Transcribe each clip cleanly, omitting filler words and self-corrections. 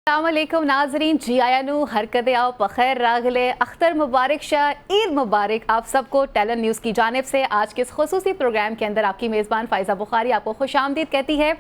अस्सलामुअलैकुम नाजरीन, जी आयानू हरकत आओ पखैर रागले अख्तर मुबारक शाह, ईद मुबारक आप सबको। टैलेंट न्यूज़ की जानिब से आज के इस खुसूसी प्रोग्राम के अंदर आपकी मेज़बान फ़ाइज़ा बुखारी आपको खुशामदीद कहती है।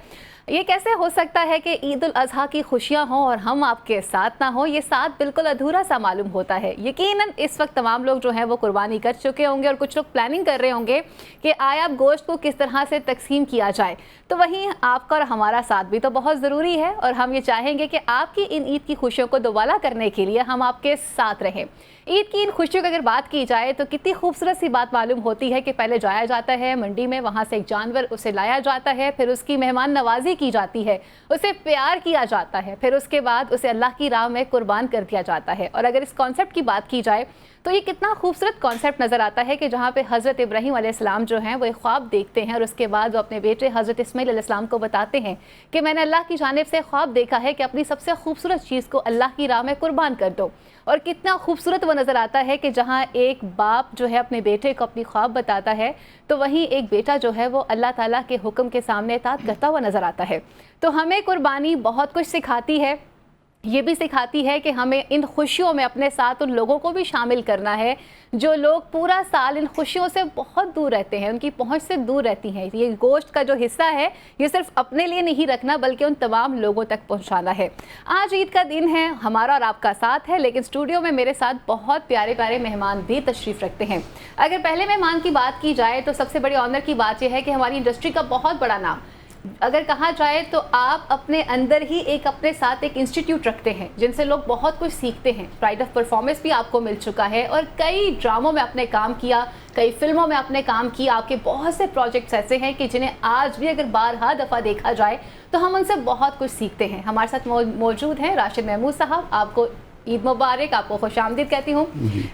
ये कैसे हो सकता है कि ईद उल अज़हा की खुशियाँ हों और हम आपके साथ ना हों? ये साथ बिल्कुल अधूरा सा मालूम होता है। यकीनन इस वक्त तमाम लोग जो हैं वो कुर्बानी कर चुके होंगे और कुछ लोग प्लानिंग कर रहे होंगे कि आया अब गोश्त को किस तरह से तकसीम किया जाए। तो वहीं आपका और हमारा साथ भी तो बहुत ज़रूरी है और हम ये चाहेंगे कि आपकी इन ईद की खुशियों को दोबारा करने के लिए हम आपके साथ रहें। ईद की इन खुशियों की अगर बात की जाए तो कितनी खूबसूरत सी बात मालूम होती है कि पहले जाया जाता है मंडी में, वहाँ से एक जानवर उसे लाया जाता है, फिर उसकी मेहमान नवाजी की जाती है, उसे प्यार किया जाता है, फिर उसके बाद उसे अल्लाह की राह में कुर्बान कर दिया जाता है। और अगर इस कॉन्सेप्ट की बात की जाए तो ये कितना खूबसूरत कॉन्सेप्ट नज़र आता है कि जहाँ पे हज़रत इब्राहीम अलैहिस्सलाम जो हैं वो एक ख्वाब देखते हैं और उसके बाद वो अपने बेटे हज़रत इस्माईल अलैहिस्सलाम को बताते हैं कि मैंने अल्लाह की जानिब से ख्वाब देखा है कि अपनी सबसे खूबसूरत चीज़ को अल्लाह की राह में कुर्बान कर दो। और कितना खूबसूरत वो नज़र आता है कि जहाँ एक बाप जो है अपने बेटे को अपनी ख्वाब बताता है तो वहीं एक बेटा जो है वो अल्लाह ताला के हुक्म के सामने इताअत करता हुआ नज़र आता है। तो हमें कुर्बानी बहुत कुछ सिखाती है। ये भी सिखाती है कि हमें इन खुशियों में अपने साथ उन लोगों को भी शामिल करना है जो लोग पूरा साल इन खुशियों से बहुत दूर रहते हैं, उनकी पहुंच से दूर रहती हैं। ये गोश्त का जो हिस्सा है ये सिर्फ अपने लिए नहीं रखना बल्कि उन तमाम लोगों तक पहुंचाना है। आज ईद का दिन है, हमारा और आपका साथ है, लेकिन स्टूडियो में मेरे साथ बहुत प्यारे प्यारे मेहमान भी तशरीफ़ रखते हैं। अगर पहले मेहमान की बात की जाए तो सबसे बड़ी ऑनर की बात यह है कि हमारी इंडस्ट्री का बहुत बड़ा नाम अगर कहा जाए तो आप अपने अंदर ही एक अपने साथ एक इंस्टीट्यूट रखते हैं जिनसे लोग बहुत कुछ सीखते हैं। प्राइड ऑफ परफॉर्मेंस भी आपको मिल चुका है और कई ड्रामों में आपने काम किया, कई फिल्मों में आपने काम किया। आपके बहुत से प्रोजेक्ट्स ऐसे हैं कि जिन्हें आज भी अगर बारहा दफ़ा देखा जाए तो हम उनसे बहुत कुछ सीखते हैं। हमारे साथ मौजूद हैं राशिद महमूद साहब, आपको ईद मुबारक, आपको खुशामदीद कहती हूँ।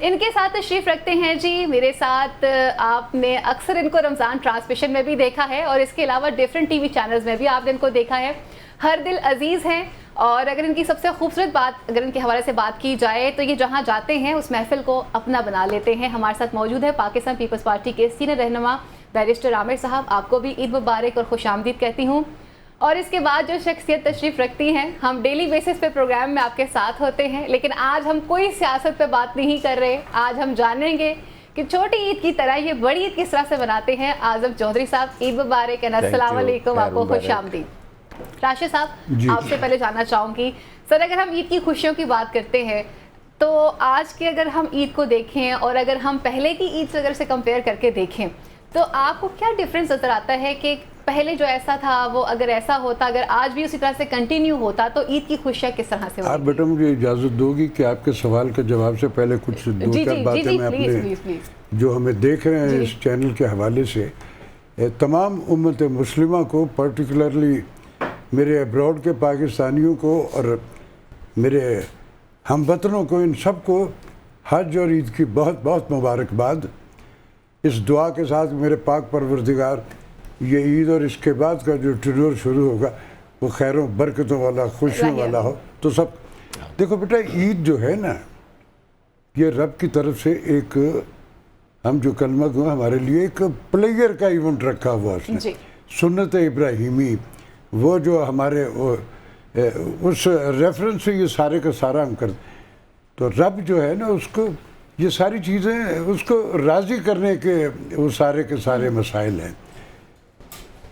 इनके साथ तशरीफ़ रखते हैं जी मेरे साथ, आपने अक्सर इनको रमज़ान ट्रांसमिशन में भी देखा है और इसके अलावा डिफरेंट टीवी चैनल्स में भी आपने इनको देखा है। हरदिल अजीज़ हैं और अगर इनकी सबसे खूबसूरत बात अगर इनके हवाले से बात की जाए तो ये जहाँ जाते हैं उस महफिल को अपना बना लेते हैं। हमारे साथ मौजूद है पाकिस्तान पीपल्स पार्टी के सीनियर रहनुमा बैरिस्टर आमिर साहब, आपको भी ईद मुबारक और खुशामदीद कहती हूँ। और इसके बाद जो शख्सियत तशरीफ़ रखती हैं, हम डेली बेसिस पे प्रोग्राम में आपके साथ होते हैं, लेकिन आज हम कोई सियासत पे बात नहीं कर रहे। आज हम जानेंगे कि छोटी ईद की तरह ये बड़ी ईद किस तरह से बनाते हैं। आज़म चौधरी साहब, ईद मुबारक, अस्सलाम वालेकुम, आपको खुशामदीद। राशिद साहब, आपसे पहले जानना चाहूँगी सर, अगर हम ईद की खुशियों की बात करते हैं तो आज की अगर हम ईद को देखें और अगर हम पहले की ईद से अगर से कंपेयर करके देखें तो आपको क्या डिफरेंस नज़र आता है कि पहले जो ऐसा था वो अगर ऐसा होता, अगर आज भी उसी तरह से कंटिन्यू होता तो ईद की खुशियाँ किस तरह से होती? आप बेटा मुझे इजाज़त दोगी कि आपके सवाल के जवाब से पहले कुछ दो चार बातें मैं अपने जो हमें देख रहे हैं इस चैनल के हवाले से तमाम उम्मत मुस्लिमा को, पर्टिकुलरली मेरे अब्रॉड के पाकिस्तानियों को और मेरे हमवतनों को, इन सब को हज और ईद की बहुत बहुत मुबारकबाद। इस दुआ के साथ मेरे पाक परवरदिगार ये ईद और इसके बाद का जो टूर शुरू होगा वो खैरों बरकतों वाला, खुशियों वाला हो। तो सब देखो बेटा, ईद जो है ना ये रब की तरफ से एक, हम जो कलमा को हमारे लिए एक प्लेयर का इवेंट रखा हुआ उसने, सुन्नत इब्राहिमी, वो जो हमारे उस रेफरेंस से ये सारे का सारा हम करते। तो रब जो है ना उसको ये सारी चीज़ें उसको राज़ी करने के वो सारे के सारे मसाइल हैं।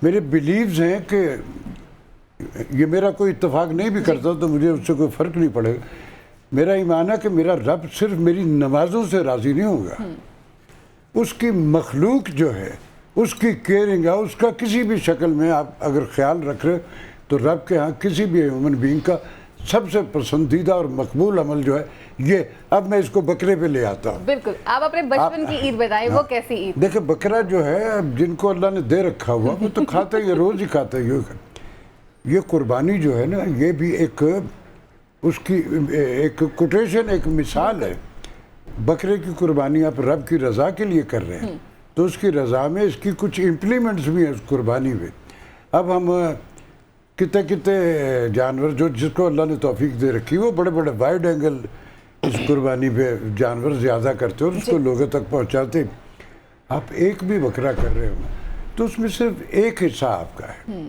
मेरे बिलीव्स हैं कि ये मेरा कोई इत्तेफाक नहीं भी करता तो मुझे उससे कोई फ़र्क नहीं पड़ेगा। मेरा ईमान है कि मेरा रब सिर्फ मेरी नमाज़ों से राज़ी नहीं होगा, उसकी मखलूक जो है उसकी केयरिंग है, उसका किसी भी शक्ल में आप अगर ख्याल रख रहे तो रब के यहाँ किसी भी ह्यूमन बीइंग का सबसे पसंदीदा और मकबूल अमल जो है ये, अब मैं इसको बकरे पे ले आता हूँ। बिल्कुल, आप अपने बचपन की ईद बताएं, वो कैसी ईद? देखिए बकरा जो है जिनको अल्लाह ने दे रखा हुआ वो तो खाता है, ये रोज़ ही खाता है। ये कुर्बानी जो है ना ये भी एक उसकी एक कोटेशन, एक मिसाल है। बकरे की कुर्बानी आप रब की रज़ा के लिए कर रहे हैं तो उसकी रज़ा में इसकी कुछ इम्प्लीमेंट्स भी हैं उस कुर्बानी में। अब हम कितने जानवर जो जिसको अल्लाह ने तौफीक दे रखी वो बड़े बड़े वाइड एंगल इस कुर्बानी पे जानवर ज़्यादा करते और उसको लोगों तक पहुंचाते। आप एक भी बकरा कर रहे हो तो उसमें सिर्फ एक हिस्सा आपका है,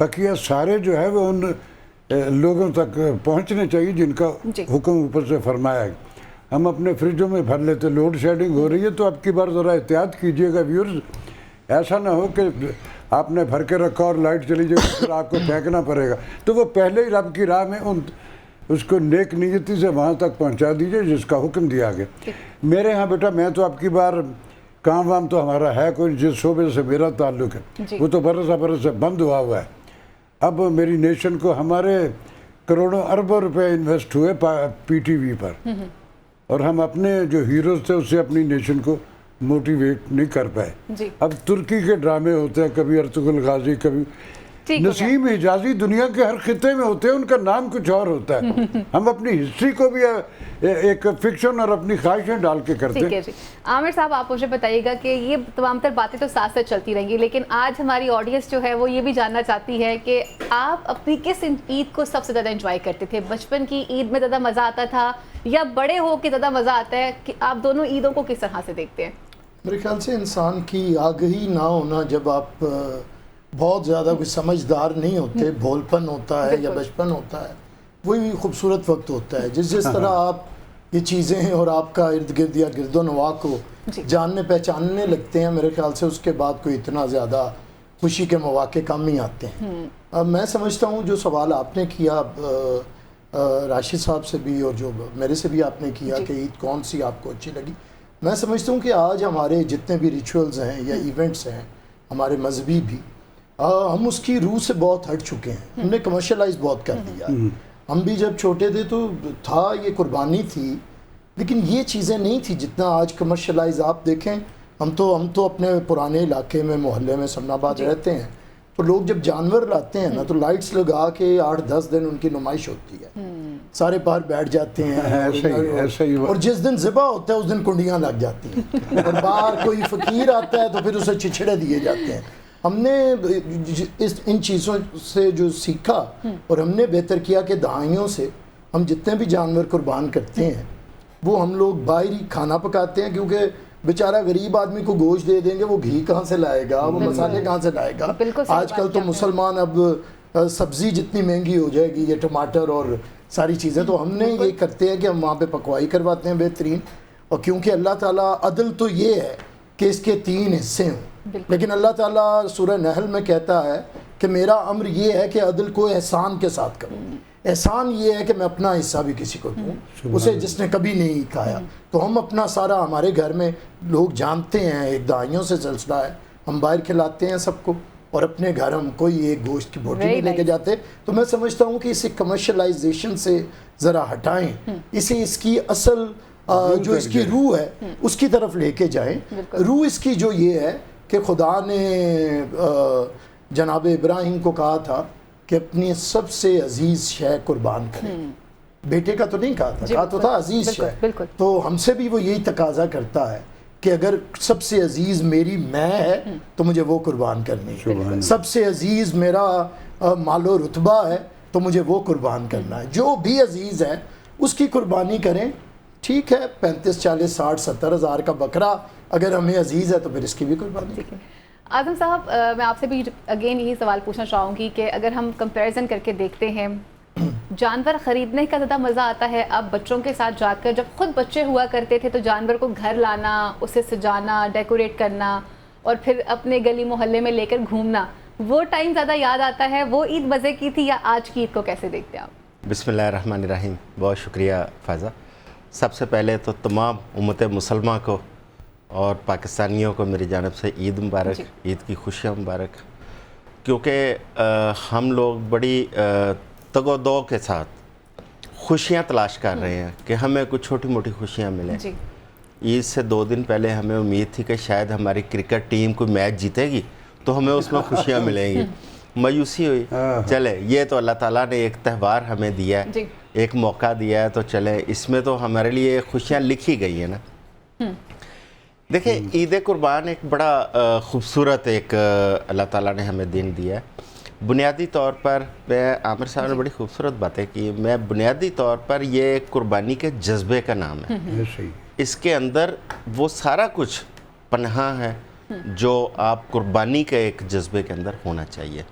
बकिया सारे जो है वो उन लोगों तक पहुंचने चाहिए जिनका हुक्म ऊपर से फरमाया है। हम अपने फ्रिजों में भर लेते, लोड शेडिंग हो रही है तो अब की बार ज़रा एहतियात कीजिएगा व्यूअर्स, ऐसा ना हो कि आपने भर के रखा और लाइट चली जाए फिर आपको फेंकना पड़ेगा। तो वो पहले ही रब की राह में उसको नेक नीयती से वहाँ तक पहुँचा दीजिए जिसका हुक्म दिया गया। मेरे यहाँ बेटा, मैं तो अब की बार काम वाम तो हमारा है कोई, जिस शोबे से मेरा ताल्लुक़ है वो तो बरस से बंद हुआ है। अब मेरी नेशन को हमारे करोड़ों अरबों रुपए इन्वेस्ट हुए PTV पर, और हम अपने जो हीरोज़ थे उससे अपनी नेशन को मोटिवेट नहीं कर पाए। अब तुर्की के ड्रामे होते हैं, कभी अर्तुगरुल गाजी, कभी नसीम हिजाजी, दुनिया के हर खिते में होते हैं, उनका नाम कुछ और होता है। हम अपनी हिस्ट्री को भी एक फिक्शन और अपनी ख्वाहिशें डाल के करते हैं। जी आमिर साहब, आप मुझे बताइएगा कि ये तमाम तर बातें तो साथ साथ चलती रहेंगी, लेकिन आज हमारी ऑडियंस जो है वो ये भी जानना चाहती है कि आप अपनी किस ईद को सबसे ज़्यादा एंजॉय करते थे? बचपन की ईद में ज़्यादा मज़ा आता था या बड़े हो के ज़्यादा मज़ा आता है? कि आप दोनों ईदों को किस तरह से देखते हैं? मेरे ख्याल से इंसान की आगही ना होना, जब आप बहुत ज़्यादा कोई समझदार नहीं होते, भोलपन होता है या बचपन होता है, वही खूबसूरत वक्त होता है। जिस तरह आप ये चीज़ें और आपका इर्द गिर्द या गिरदो नवा को जानने पहचानने लगते हैं, मेरे ख्याल से उसके बाद कोई इतना ज़्यादा खुशी के मौके कम ही आते हैं। अब मैं समझता हूँ जो सवाल आपने किया राशिद साहब से भी और जो मेरे से भी आपने किया कि ईद कौन सी आपको अच्छी लगी, मैं समझता हूँ कि आज हमारे जितने भी रिचुअल्स हैं या इवेंट्स हैं, हमारे मजहबी भी, हम उसकी रूह से बहुत हट चुके हैं। हमने कमर्शलाइज बहुत कर दिया। हम भी जब छोटे थे तो था, ये कुर्बानी थी, लेकिन ये चीज़ें नहीं थी जितना आज कमर्शलाइज। आप देखें, हम तो अपने पुराने इलाके में, मोहल्ले में, समनाबाद रहते हैं, तो लोग जब जानवर लाते हैं ना तो लाइट्स लगा के 8-10 दिन उनकी नुमाइश होती है, सारे बाहर बैठ जाते हैं। ऐसे ही और जिस दिन ज़िबा होता है उस दिन कुंडियाँ लग जाती हैं और बाहर कोई फ़कीर आता है तो फिर उसे छिछड़े दिए जाते हैं। हमने इन चीज़ों से जो सीखा और हमने बेहतर किया कि दहाइयों से हम जितने भी जानवर कुर्बान करते हैं वो हम लोग बाहर ही खाना पकाते हैं, क्योंकि बेचारा गरीब आदमी को गोश्त दे देंगे, वो घी कहाँ से लाएगा, वो मसाले कहाँ से लाएगा। आजकल तो मुसलमान अब सब्ज़ी जितनी महंगी हो जाएगी, ये टमाटर और सारी चीज़ें, तो हमने ये करते हैं कि हम वहाँ पे पकवाई करवाते हैं बेहतरीन। और क्योंकि अल्लाह ताला, अदल तो ये है कि इसके 3 हिस्से हों, लेकिन अल्लाह ताला सूरह नहल में कहता है कि मेरा अम्र ये है कि अदल को एहसान के साथ करूँ। एहसान ये है कि मैं अपना हिस्सा भी किसी को दूँ, उसे जिसने कभी नहीं खाया। तो हम अपना सारा, हमारे घर में लोग जानते हैं, एक दाइयों से सिलसिला है, हम बाहर खिलाते हैं सबको और अपने घर हम कोई एक गोश्त की बोटी नहीं लेके जाते। तो मैं समझता हूँ कि इसे कमर्शलाइजेशन से ज़रा हटाएं, इसे इसकी असल जो इसकी रूह है उसकी तरफ लेके जाएं। रूह इसकी जो ये है कि खुदा ने जनाब इब्राहिम को कहा था कि अपनी सबसे अजीज़ शय कुर्बान करें। बेटे का तो नहीं कहा था, कहा तो था अजीज़ शय। तो हमसे भी वो यही तकाजा करता है कि अगर सबसे अजीज़ मेरी मैं है तो मुझे वो कुर्बान करनी है, सबसे अजीज़ मेरा मालो रुतबा है तो मुझे वो कुर्बान करना है। जो भी अजीज़ है उसकी कुर्बानी करें। ठीक है, 35, 40, 60, 70 हज़ार का बकरा अगर हमें अजीज़ है तो फिर इसकी भी कुर्बानी। आज़म साहब, मैं आपसे भी अगेन यही सवाल पूछना चाहूँगी कि अगर हम कंपैरिजन करके देखते हैं, जानवर ख़रीदने का ज़्यादा मज़ा आता है अब बच्चों के साथ जाकर? जब खुद बच्चे हुआ करते थे तो जानवर को घर लाना, उसे सजाना, डेकोरेट करना और फिर अपने गली मोहल्ले में लेकर घूमना, वो टाइम ज़्यादा याद आता है? वो ईद मज़े की थी या आज की ईद को कैसे देखते हैं आप? बिस्मिल्लाहिर्रहमानिर्रहीम। बहुत शुक्रिया फ़ाज़ा। सबसे पहले तो तमाम उम्मत मुसलमान को और पाकिस्तानियों को मेरी जानब से ईद मुबारक, ईद की खुशियाँ मुबारक। क्योंकि हम लोग बड़ी तगोदो के साथ खुशियाँ तलाश कर रहे हैं कि हमें कुछ छोटी मोटी खुशियाँ मिलें। ईद से 2 दिन पहले हमें उम्मीद थी कि शायद हमारी क्रिकेट टीम कोई मैच जीतेगी तो हमें उसमें खुशियाँ मिलेंगी। मायूसी हुई। चले, ये तो अल्लाह ताला ने एक त्यौहार हमें दिया है, एक मौका दिया है, तो चले इसमें तो हमारे लिए खुशियाँ लिखी गई हैं ना। देखिए, ईद कुर्बान एक बड़ा खूबसूरत एक अल्लाह ताला ने हमें दिन दिया है। बुनियादी तौर पर मैं, आमिर साहब ने बड़ी खूबसूरत बातें की, मैं बुनियादी तौर पर ये कुर्बानी के जज्बे का नाम है। इसके अंदर वो सारा कुछ पनाह है जो आप कुर्बानी के एक जज्बे के अंदर होना चाहिए।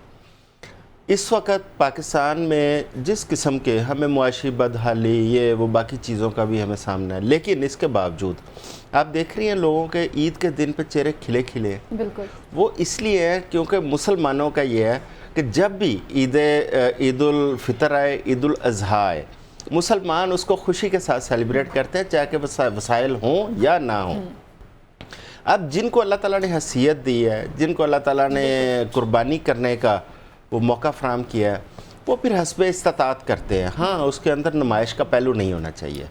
इस वक्त पाकिस्तान में जिस किस्म के हमें मुआशी बदहाली ये वो बाकी चीज़ों का भी हमें सामना है, लेकिन इसके बावजूद आप देख रही हैं लोगों के ईद के दिन पे चेहरे खिले खिले। बिल्कुल। वो इसलिए है क्योंकि मुसलमानों का ये है कि जब भी ईद उल फितर आए, ईद उल अज़हा आए, मुसलमान उसको खुशी के साथ सेलिब्रेट करते हैं, चाहे कि वसाइल हों या ना हों। अब जिनको अल्लाह ताला ने हैसियत दी है, जिनको अल्लाह ताला ने कुर्बानी करने का वो मौका फराहम किया है, वो फिर हस्बे इस्तात करते हैं। हाँ, उसके अंदर नुमाइश का पहलू नहीं होना चाहिए।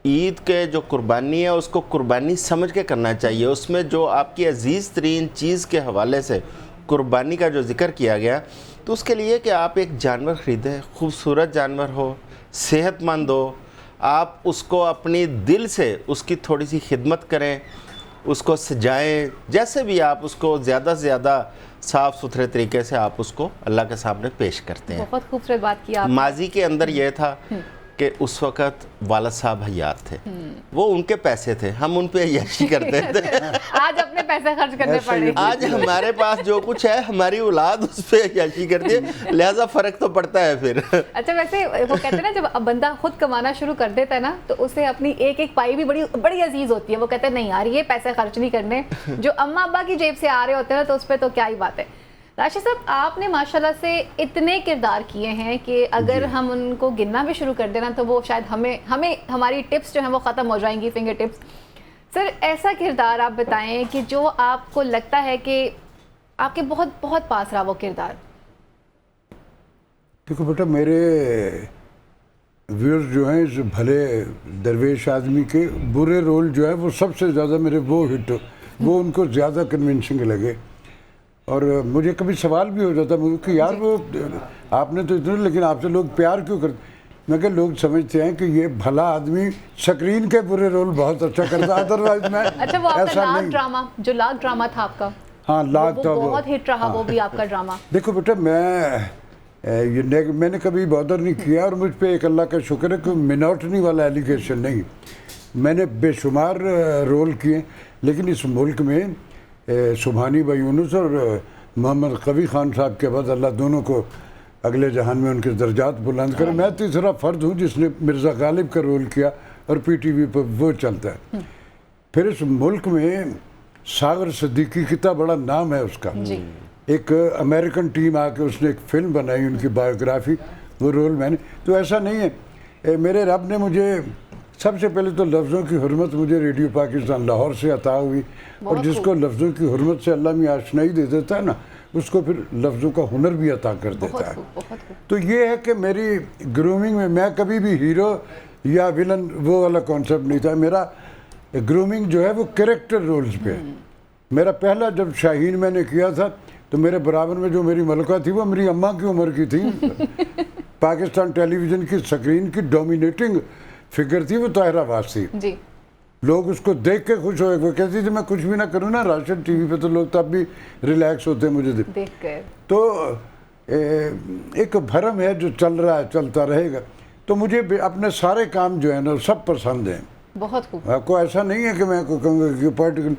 ईद के जो कुर्बानी है उसको कुर्बानी समझ के करना चाहिए। उसमें जो आपकी अजीज़ तरीन चीज़ के हवाले से कुर्बानी का जो जिक्र किया गया, तो उसके लिए कि आप एक जानवर ख़रीदें, खूबसूरत जानवर हो, सेहतमंद हो, आप उसको अपनी दिल से उसकी थोड़ी सी खिदमत करें, उसको सजाएं, जैसे भी आप उसको ज़्यादा से ज़्यादा साफ़ सुथरे तरीके से आप उसको अल्लाह के सामने पेश करते हैं। बहुत खूबसूरत बात की आपने। माजी के अंदर यह था कि उस वक्त वालिद साहब हयात थे, वो उनके पैसे थे, हम उन पे अय्याशी करते थे। आज अपने पैसे खर्च करने पड़े। आज हमारे पास जो कुछ है हमारी औलाद उस पे अय्याशी करती है, लिहाजा फ़र्क तो पड़ता है फिर। अच्छा, वैसे वो कहते हैं ना, जब बंदा खुद कमाना शुरू कर देता है ना, तो उसे अपनी एक एक पाई भी बड़ी बड़ी अजीज होती है। वो कहते हैं नहीं यार, ये पैसे खर्च नहीं करने, जो अम्मा अब्बा की जेब से आ रहे होते हैं तो उस पर तो क्या ही बात है। राशिद साहब, आपने माशाल्लाह से इतने किरदार किए हैं कि अगर हम उनको गिनना भी शुरू कर देना तो वो शायद हमें हमारी टिप्स जो हैं वो ख़त्म हो जाएंगी, फिंगर टिप्स। सर, ऐसा किरदार आप बताएं कि जो आपको लगता है कि आपके बहुत बहुत पास रहा वो किरदार। देखो बेटा, मेरे व्यूअर्स जो हैं इस भले दरवेश आदमी के बुरे रोल जो है वो सबसे ज़्यादा मेरे वो उनको ज़्यादा कन्विंसिंग लगे। और मुझे कभी सवाल भी हो जाता मुझे कि यार वो आपने तो इतने, लेकिन आपसे लोग प्यार क्यों करते। मैं क्या, लोग समझते हैं कि ये भला आदमी स्क्रीन के पूरे रोल बहुत अच्छा करता है, अदरवाइज मैं अच्छा, वो आपका ऐसा लाख नहीं। ड्रामा, जो लाख ड्रामा था आपका, हाँ लाख था, वो बहुत हिट रहा। वो भी आपका ड्रामा। देखो बेटा, मैंने कभी बॉदर नहीं किया, और मुझ पर एक अल्लाह का शुक्र है कि मिनोटनी वाला एलिगेशन नहीं। मैंने बेशुमार रोल किए, लेकिन इस मुल्क में सुबहानी भाई यूनुस और मोहम्मद कवी खान साहब के बाद अल्लाह दोनों को अगले जहान में उनके दर्जात बुलंद करे। मैं तीसरा फ़र्द हूँ जिसने मिर्ज़ा गालिब का रोल किया और PTV पर वो चलता है। फिर इस मुल्क में सागर सिद्दीकी कितना बड़ा नाम है उसका। एक अमेरिकन टीम आके उसने एक फ़िल्म बनाई उनकी बायोग्राफी, वो रोल मैंने। तो ऐसा नहीं है, मेरे रब ने मुझे सबसे पहले तो लफ्ज़ों की हुर्मत मुझे रेडियो पाकिस्तान लाहौर से अता हुई, और जिसको लफ्ज़ों की हुर्मत से अल्लाह में आशनाई दे देता है ना, उसको फिर लफ्ज़ों का हुनर भी अता कर देता है। तो ये है कि मेरी ग्रूमिंग में मैं कभी भी हीरो या विलन वो वाला कॉन्सेप्ट नहीं था। मेरा ग्रूमिंग जो है वो कैरेक्टर रोल्स पे है। मेरा पहला जब शाहीन मैंने किया था तो मेरे बराबर में जो मेरी मलका थी वो मेरी अम्मा की उम्र की थी। पाकिस्तान टेलीविज़न की स्क्रीन की डोमिनेटिंग फिगर थी वो ताहिरा वासी जी। लोग उसको देख के खुश हुए। वो कहती थी मैं कुछ भी ना करूँ ना राशन टीवी पे तो लोग तब भी रिलैक्स होते हैं मुझे देख कर। तो एक भरम है जो चल रहा है, चलता रहेगा। तो मुझे अपने सारे काम जो है ना सब पसंद हैं। बहुत खूब। आपको ऐसा नहीं है कि मैं आपको कहूँगा कि पर्टिकुलर,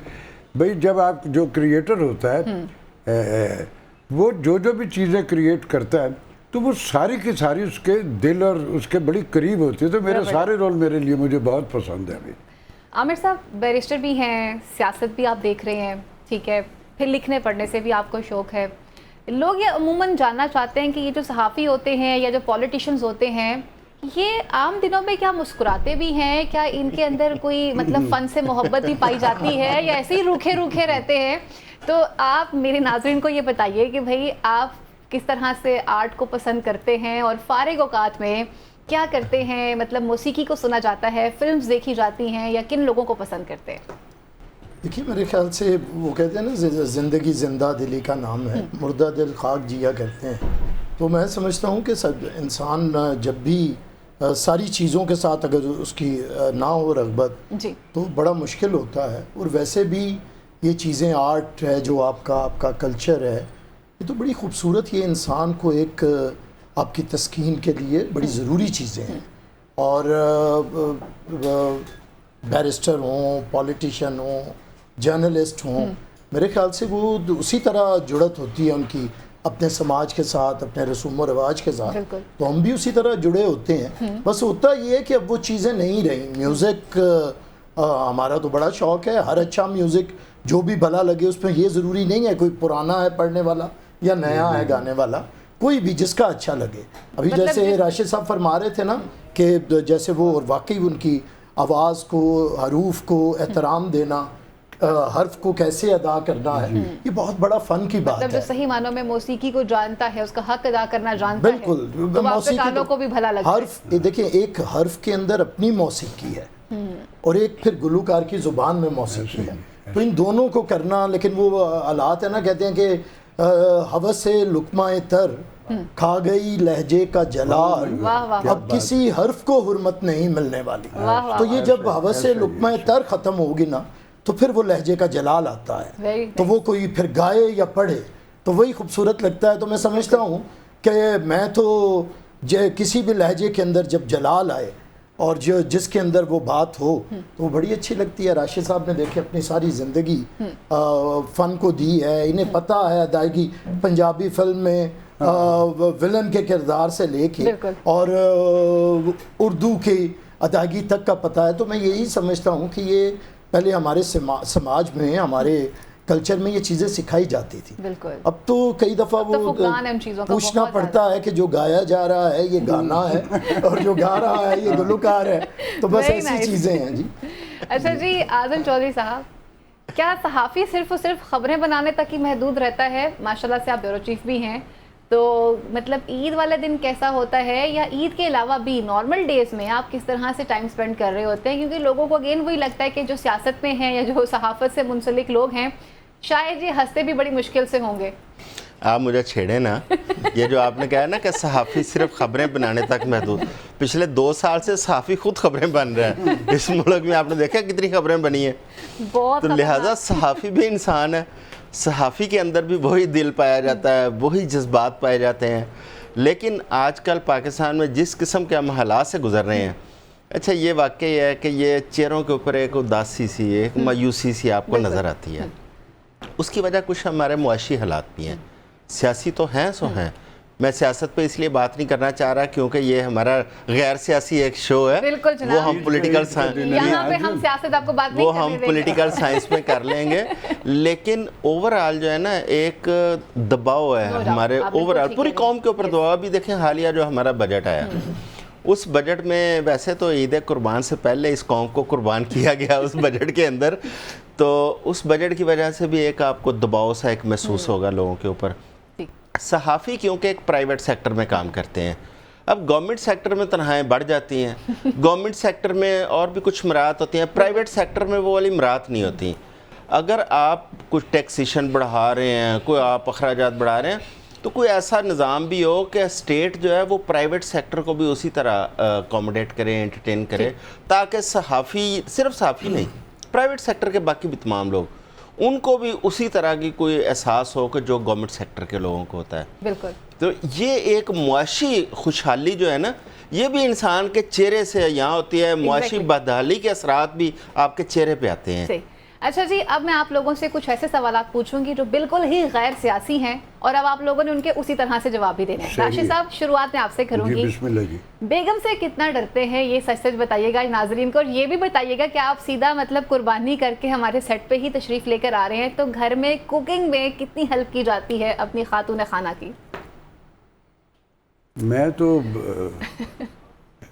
भाई जब आप जो क्रिएटर होता है वो जो भी चीज़ें क्रिएट करता है तो वो सारी की सारी उसके दिल और उसके बड़ी करीब होती है। तो मेरे सारे रोल मेरे लिए मुझे बहुत पसंद है। अभी आमिर साहब बैरिस्टर भी हैं, सियासत भी आप देख रहे हैं, ठीक है, फिर लिखने पढ़ने से भी आपको शौक़ है। लोग ये अमूमन जानना चाहते हैं कि ये जो सहाफ़ी होते हैं या जो पॉलिटिशियंस होते हैं, ये आम दिनों में क्या मुस्कुराते भी हैं? क्या इनके अंदर कोई मतलब फ़न से मोहब्बत भी पाई जाती है या ऐसे ही रूखे रूखे रहते हैं? तो आप मेरे नाज़रीन को ये बताइए कि भाई आप किस तरह से आर्ट को पसंद करते हैं और फारिग औकात में क्या करते हैं? मतलब मौसीकी को सुना जाता है, फिल्म्स देखी जाती हैं, या किन लोगों को पसंद करते हैं? देखिए, मेरे ख्याल से वो कहते हैं ना, ज़िंदगी जिंदा दिली का नाम है, मुर्दा दिल खाक जिया कहते हैं। तो मैं समझता हूँ कि सब इंसान जब भी सारी चीज़ों के साथ अगर उसकी ना हो रग़बत तो बड़ा मुश्किल होता है। और वैसे भी ये चीज़ें, आर्ट है जो आपका कल्चर है, ये तो बड़ी खूबसूरत, ये इंसान को एक आपकी तस्कीन के लिए बड़ी ज़रूरी चीज़ें हैं। और बैरिस्टर हों, पॉलिटिशियन हों, जर्नलिस्ट हों, मेरे ख्याल से वो उसी तरह जुड़त होती है उनकी अपने समाज के साथ, अपने रसूम व रिवाज के साथ, बिल्कुल। तो हम भी उसी तरह जुड़े होते हैं। बस होता ये है कि अब वो चीज़ें नहीं रही। म्यूज़िक हमारा तो बड़ा शौक़ है, हर अच्छा म्यूज़िक जो भी भला लगे उसमें ये ज़रूरी नहीं है कोई पुराना है पढ़ने वाला या नया है गाने वाला, कोई भी जिसका अच्छा लगे। अभी मतलब जैसे राशिद साहब फरमा रहे थे ना कि जैसे वो वाकई उनकी आवाज़ को, हरूफ को एहतराम देना, हर्फ को कैसे अदा करना है, ये बहुत बड़ा फ़न की बात मतलब है। जो सही मानों में मौसीकी को जानता है, उसका हक अदा करना जानता है, बिल्कुल, तो आपके कानों को भी भला लगता है। हर्फ देखिए, एक हर्फ के अंदर अपनी मौसीकी है और एक फिर गुलूकार की ज़ुबान में मौसीकी है, तो इन दोनों को करना। लेकिन वो हालात है ना, कहते हैं कि हवस से लुकमा तर खा गई लहजे का जलाल, वाह वाह, अब किसी हर्फ को हुर्मत नहीं मिलने वाली। वाह, तो ये जब हवस से लुकमा तर ख़त्म होगी ना, तो फिर वो लहजे का जलाल आता है। तो वो कोई फिर गाए या पढ़े तो वही खूबसूरत लगता है। तो मैं समझता हूँ कि मैं तो किसी भी लहजे के अंदर जब जलाल आए और जो जिसके अंदर वो बात हो तो वो बड़ी अच्छी लगती है। राशिद साहब ने देखे अपनी सारी ज़िंदगी फ़न को दी है, इन्हें पता है अदायगी पंजाबी फिल्म में विलन के किरदार से लेके और उर्दू की अदायगी तक का पता है। तो मैं यही समझता हूँ कि ये पहले हमारे समाज में, हमारे कल्चर में ये चीज़ें सिखाई जाती थी। बिल्कुल। अब तो कई दफ़ा वो पूछना पड़ता है कि जो गाया जा रहा है ये गाना है और जो गा रहा है ये गुलूकार है। तो बस ऐसी चीज़ें हैं जी। अच्छा जी, आज़म चौधरी साहब, क्या सहाफ़ी सिर्फ और सिर्फ ख़बरें बनाने तक ही महदूद रहता है? माशाल्लाह से आप ब्यूरो चीफ भी हैं, तो मतलब ईद वाले दिन कैसा होता है, या ईद के अलावा भी नॉर्मल डेज़ में आप किस तरह से टाइम स्पेंड कर रहे होते हैं? क्योंकि लोगों को अगेन वही लगता है कि जो सियासत में हैं या जो सहाफ़त से मुंसलिक लोग हैं, शायद ये हंसते भी बड़ी मुश्किल से होंगे। आप मुझे छेड़े ना, ये जो आपने कहा ना कि सहाफ़ी सिर्फ खबरें बनाने तक महदूद, पिछले 2 साल से सहाफ़ी खुद खबरें बन रहे हैं इस मुल्क में। आपने देखा कितनी खबरें बनी हैं। बहुत। तो लिहाजा सहाफ़ी भी इंसान है, सहाफ़ी के अंदर भी वही दिल पाया जाता है, वही जज्बात पाए जाते हैं। लेकिन आजकल पाकिस्तान में जिस किस्म के हम हालात से गुजर रहे हैं, अच्छा ये वाकई है कि ये चेहरों के ऊपर एक उदासी सी, एक मायूसी सी आपको नज़र आती है। उसकी वजह कुछ हमारे मुआशी हालात भी हैं, सियासी तो हैं सो हैं। मैं सियासत पे इसलिए बात नहीं करना चाह रहा क्योंकि ये हमारा गैर सियासी एक शो है। बिल्कुल वो हम पॉलिटिकल यहाँ पे हम सियासत आपको बात नहीं वो हम पॉलिटिकल साइंस में कर लेंगे। लेकिन ओवरऑल जो है ना, एक दबाव है हमारे ओवरऑल पूरी कौम के ऊपर दबाव। भी देखें हालिया जो हमारा बजट आया, उस बजट में वैसे तो ईद कुर्बान से पहले इस कौम को कुर्बान किया गया उस बजट के अंदर, तो उस बजट की वजह से भी एक आपको दबाव सा एक महसूस होगा लोगों के ऊपर। सहाफ़ी क्योंकि एक प्राइवेट सेक्टर में काम करते हैं, अब गवर्नमेंट सेक्टर में तनख्वाहें बढ़ जाती हैं, गवर्नमेंट सेक्टर में और भी कुछ मराहत होती हैं, प्राइवेट सेक्टर में वो वाली मराहत नहीं होती। अगर आप कुछ टैक्सेशन बढ़ा रहे हैं, कोई आप अखराजात बढ़ा रहे हैं, तो कोई ऐसा निज़ाम भी हो कि स्टेट जो है वो प्राइवेट सेक्टर को भी उसी तरह अकोमोडेट करे, एंटरटेन करे, ताकि सहाफ़ी, सिर्फ सहाफ़ी नहीं, प्राइवेट सेक्टर के बाकी भी तमाम लोग, उनको भी उसी तरह की कोई एहसास हो कि जो गवर्नमेंट सेक्टर के लोगों को होता है। बिल्कुल। तो ये एक मुआशी खुशहाली जो है ना, ये भी इंसान के चेहरे से यहाँ होती है। मुआशी बदहाली के असरात भी आपके चेहरे पे आते हैं। अच्छा जी, अब मैं आप लोगों से कुछ ऐसे सवाल पूछूंगी जो बिल्कुल ही गैर सियासी हैं, और अब आप लोगों ने उनके उसी तरह से जवाब भी देने हैं। राशिद साहब, शुरुआत में आपसे करूंगी। बिस्मिल्लाह जी। बेगम से कितना डरते हैं, ये सच सच बताइएगा नाजरीन को, और ये भी बताइएगा कि आप सीधा मतलब कुर्बानी करके हमारे सेट पे ही तशरीफ़ लेकर आ रहे हैं, तो घर में कुकिंग में कितनी हेल्प की जाती है अपनी खातून खाना की? मैं तो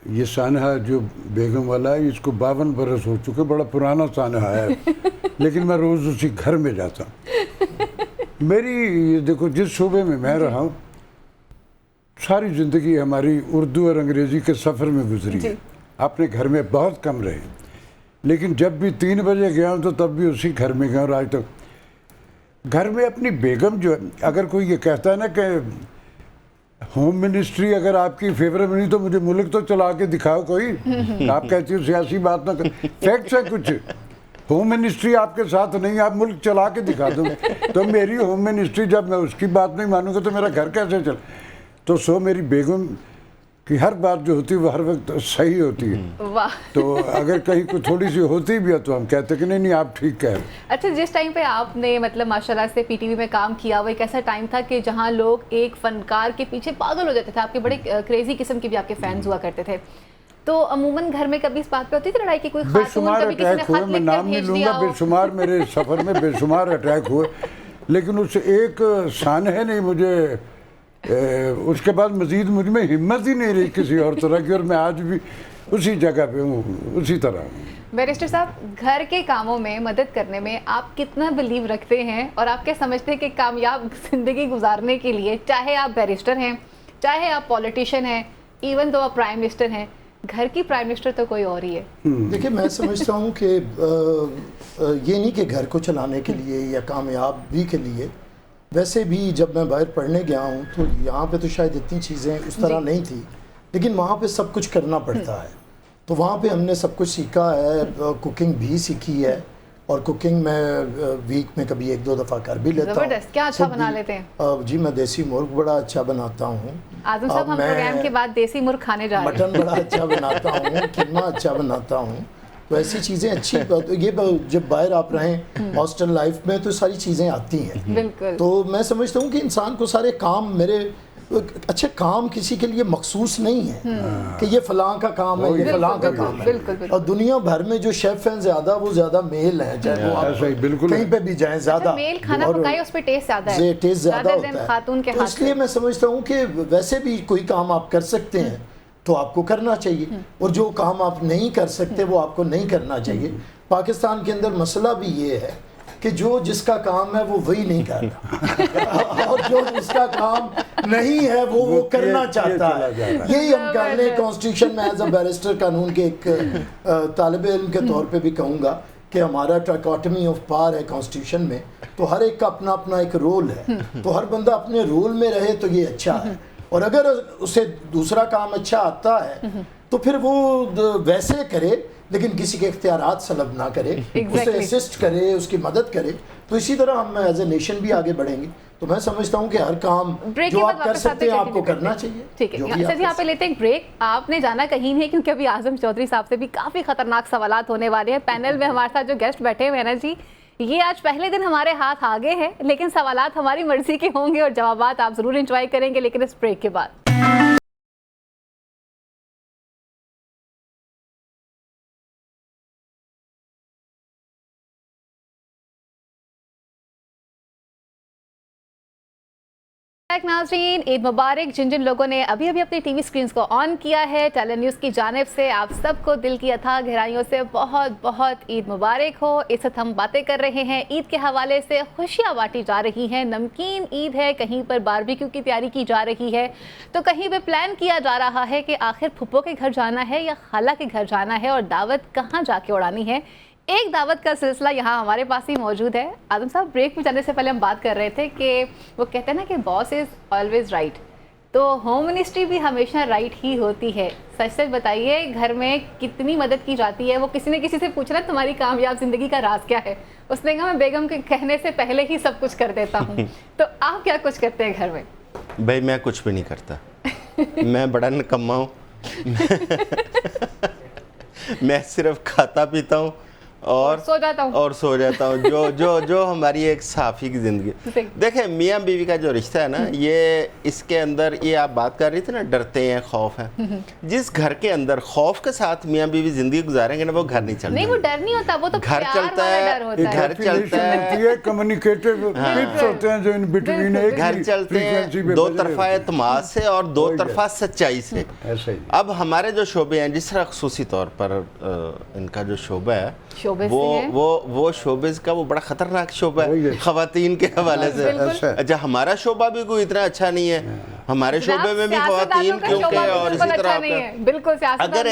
ये सानहा जो बेगम वाला है, इसको 52 बरस हो चुके, बड़ा पुराना सानहा है, लेकिन मैं रोज़ उसी घर में जाता हूँ। मेरी ये देखो, जिस शोबे में मैं रहा हूँ, सारी ज़िंदगी हमारी उर्दू और अंग्रेज़ी के सफ़र में गुजरी है। अपने घर में बहुत कम रहे, लेकिन जब भी 3 बजे गया हूँ तो तब भी उसी घर में गया हूँ आज तक। घर में अपनी बेगम जो है, अगर कोई ये कहता है ना कि होम मिनिस्ट्री अगर आपकी फेवर में नहीं तो मुझे मुल्क तो चला के दिखाओ कोई, आप कहती हो सियासी बात ना कर, फैक्ट्स है कुछ, होम मिनिस्ट्री आपके साथ नहीं, आप मुल्क चला के दिखा दो। तो मेरी होम मिनिस्ट्री, जब मैं उसकी बात नहीं मानूंगा तो मेरा घर कैसे चल? तो मेरी बेगम कि हर बात जो होती है वो हर वक्त सही होती है। वाह। तो अगर कहीं कोई थोड़ी सी होती भी है तो हम कहते कि नहीं आप ठीक कह रहे। अच्छा, जिस टाइम पे आपने मतलब माशाल्लाह से पीटीवी में काम किया, वो एक ऐसा टाइम था कि जहां लोग एक फनकार के पीछे पागल हो जाते थे, आपके बड़े क्रेजी किस्म के भी आपके फैंस हुआ करते थे। तो अमूमन घर में कभी इस बात पे होती थी लड़ाई की कोई बेशुमार अटैक हुए, मैं नाम नहीं लूँगा, बेशुमार मेरे सफ़र में बेशुमार अटैक हुए, लेकिन उससे एक सान है नहीं मुझे उसके बाद मज़ीद मुझ में हिम्मत ही नहीं रही किसी और तरह की, और मैं आज भी उसी जगह पे हूँ, उसी तरह हूँ। बैरिस्टर साहब, घर के कामों में मदद करने में आप कितना बिलीव रखते हैं और आप क्या समझते हैं कि कामयाब ज़िंदगी गुजारने के लिए, चाहे आप बैरिस्टर हैं, चाहे आप पॉलिटिशियन हैं, इवन तो आप प्राइम मिनिस्टर हैं, घर की प्राइम मिनिस्टर तो कोई और ही है। देखिए, मैं समझता हूँ कि ये नहीं कि घर को चलाने के लिए या कामयाबी के लिए, वैसे भी जब मैं बाहर पढ़ने गया हूँ तो यहाँ पे तो शायद इतनी चीज़ें उस तरह नहीं थी, लेकिन वहाँ पे सब कुछ करना पड़ता है। तो वहाँ पे हमने सब कुछ सीखा है, कुकिंग भी सीखी है, और कुकिंग में वीक में कभी 1-2 दफ़ा कर भी लेता हूँ। ज़बरदस्त, क्या अच्छा बना लेते हैं? जी, मैं देसी मुर्ग बड़ा अच्छा बनाता हूँ। आजम साहब, हम प्रोग्राम के बाद देसी मुर्ग खाने जा रहे हैं। मटन बड़ा अच्छा बनाता हूँ, कीमा अच्छा बनाता हूँ, तो ऐसी चीज़ें अच्छी। ये जब बाहर आप रहें हॉस्टल लाइफ में तो सारी चीज़ें आती हैं। बिल्कुल। तो मैं समझता हूँ कि इंसान को सारे काम, मेरे अच्छे काम किसी के लिए मखसूस नहीं है कि ये फलां का काम है, ये फलां का काम है। और दुनिया भर में जो शेफ हैं ज़्यादा, वो ज़्यादा मेल हैं, चाहे वो आप कहीं पे भी जाएं, ज़्यादा मेल खाना पकाए उस पे टेस्ट ज़्यादा है, टेस्ट ज़्यादा होता है। खातून के तो इसलिए मैं समझता हूँ कि वैसे भी कोई काम आप कर सकते हैं तो आपको करना चाहिए, और जो काम आप नहीं कर सकते वो आपको नहीं करना चाहिए। पाकिस्तान के अंदर मसला भी ये है कि जो जिसका काम है वो वही नहीं करता और जो जिसका काम नहीं है वो करना चाहता है। यही हम कर लें। कॉन्स्टिट्यूशन में एज अ बैरिस्टर कानून के एक तालिब इल्म के तौर पे भी कहूँगा कि हमारा ट्राइकोटमी ऑफ पावर है कॉन्स्टिट्यूशन में, तो हर एक का अपना अपना एक रोल है, तो हर बंदा अपने रोल में रहे तो ये अच्छा है। और अगर उसे दूसरा काम अच्छा आता है तो फिर वो वैसे करे, लेकिन किसी के इख्तियारात सलब ना करे, उसे असिस्ट करे, उसकी मदद करे। तो इसी तरह हम एज ए नेशन भी आगे बढ़ेंगे। तो मैं समझता हूँ कि हर काम जो आप कर सकते हैं आपको करना चाहिए। ठीक है, सर यहाँ पे लेते हैं ब्रेक। आपने जाना कहीं नहीं, क्योंकि अभी आजम चौधरी साहब से भी काफ़ी खतरनाक सवालात होने वाले हैं। पैनल में हमारे साथ जो गेस्ट बैठे हुए हैं ना जी, ये आज पहले दिन हमारे हाथ आगे हैं, लेकिन सवालात हमारी मर्जी के होंगे और जवाबात आप ज़रूर इंजॉय करेंगे, लेकिन इस ब्रेक के बाद। नाज़रीन, ईद मुबारक। जिन जिन लोगों ने अभी अभी अपनी टीवी स्क्रीन्स को ऑन किया है, टैलेंट न्यूज़ की जानिब से आप सबको दिल की अथाह गहराइयों से बहुत बहुत ईद मुबारक हो। इस वक्त हम बातें कर रहे हैं ईद के हवाले से। खुशियाँ बांटी जा रही हैं, नमकीन ईद है, कहीं पर बारबेक्यू की तैयारी की जा रही है, तो कहीं पर प्लान किया जा रहा है कि आखिर फुप्पो के घर जाना है या खाला के घर जाना है और दावत कहाँ जाके उड़ानी है। एक दावत का सिलसिला यहाँ हमारे पास ही मौजूद है। आदम साहब, ब्रेक में जाने से पहले हम बात कर रहे थे कि वो कहते हैं ना कि बॉस इज़ ऑलवेज राइट, तो होम मिनिस्ट्री भी हमेशा राइट ही होती है। सच सच बताइए, घर में कितनी मदद की जाती है? वो किसी ने किसी से पूछना तुम्हारी कामयाब ज़िंदगी का राज क्या है, उसने कहा मैं बेगम के कहने से पहले ही सब कुछ कर देता हूँ। तो आप क्या कुछ करते हैं घर में? भाई मैं कुछ भी नहीं करता। मैं बड़ा निकम्मा हूँ। मैं सिर्फ खाता पीता हूँ और सो जाता हूँ। जो हमारी एक साफ़ी की ज़िंदगी। देखें, मियाँ बीवी का जो रिश्ता है ना, ये इसके अंदर, ये आप बात कर रही थी ना, डरते हैं, खौफ है। जिस घर के अंदर खौफ के साथ मियाँ बीवी ज़िंदगी गुजारेंगे ना, वो घर नहीं चलता। नहीं, वो डर नहीं होता, वो तो घर चलता है, घर चलता है, कम्युनिकेटिव होते हैं जो इन बिटवीन, घर चलते हैं दो तरफा एतमाद से और दो तरफा सच्चाई से। अब हमारे जो शोबे हैं, जिस तरह ख़ुसूसी तौर पर इनका जो शोबा है, वो शोबिज़ का वो बड़ा ख़तरनाक शोबा है ख़वातीन के हवाले से। अच्छा, हमारा शोबा भी कोई इतना अच्छा नहीं है। हमारे शोबे में भी ख़वातीन क्योंकि और इसी तरह अगर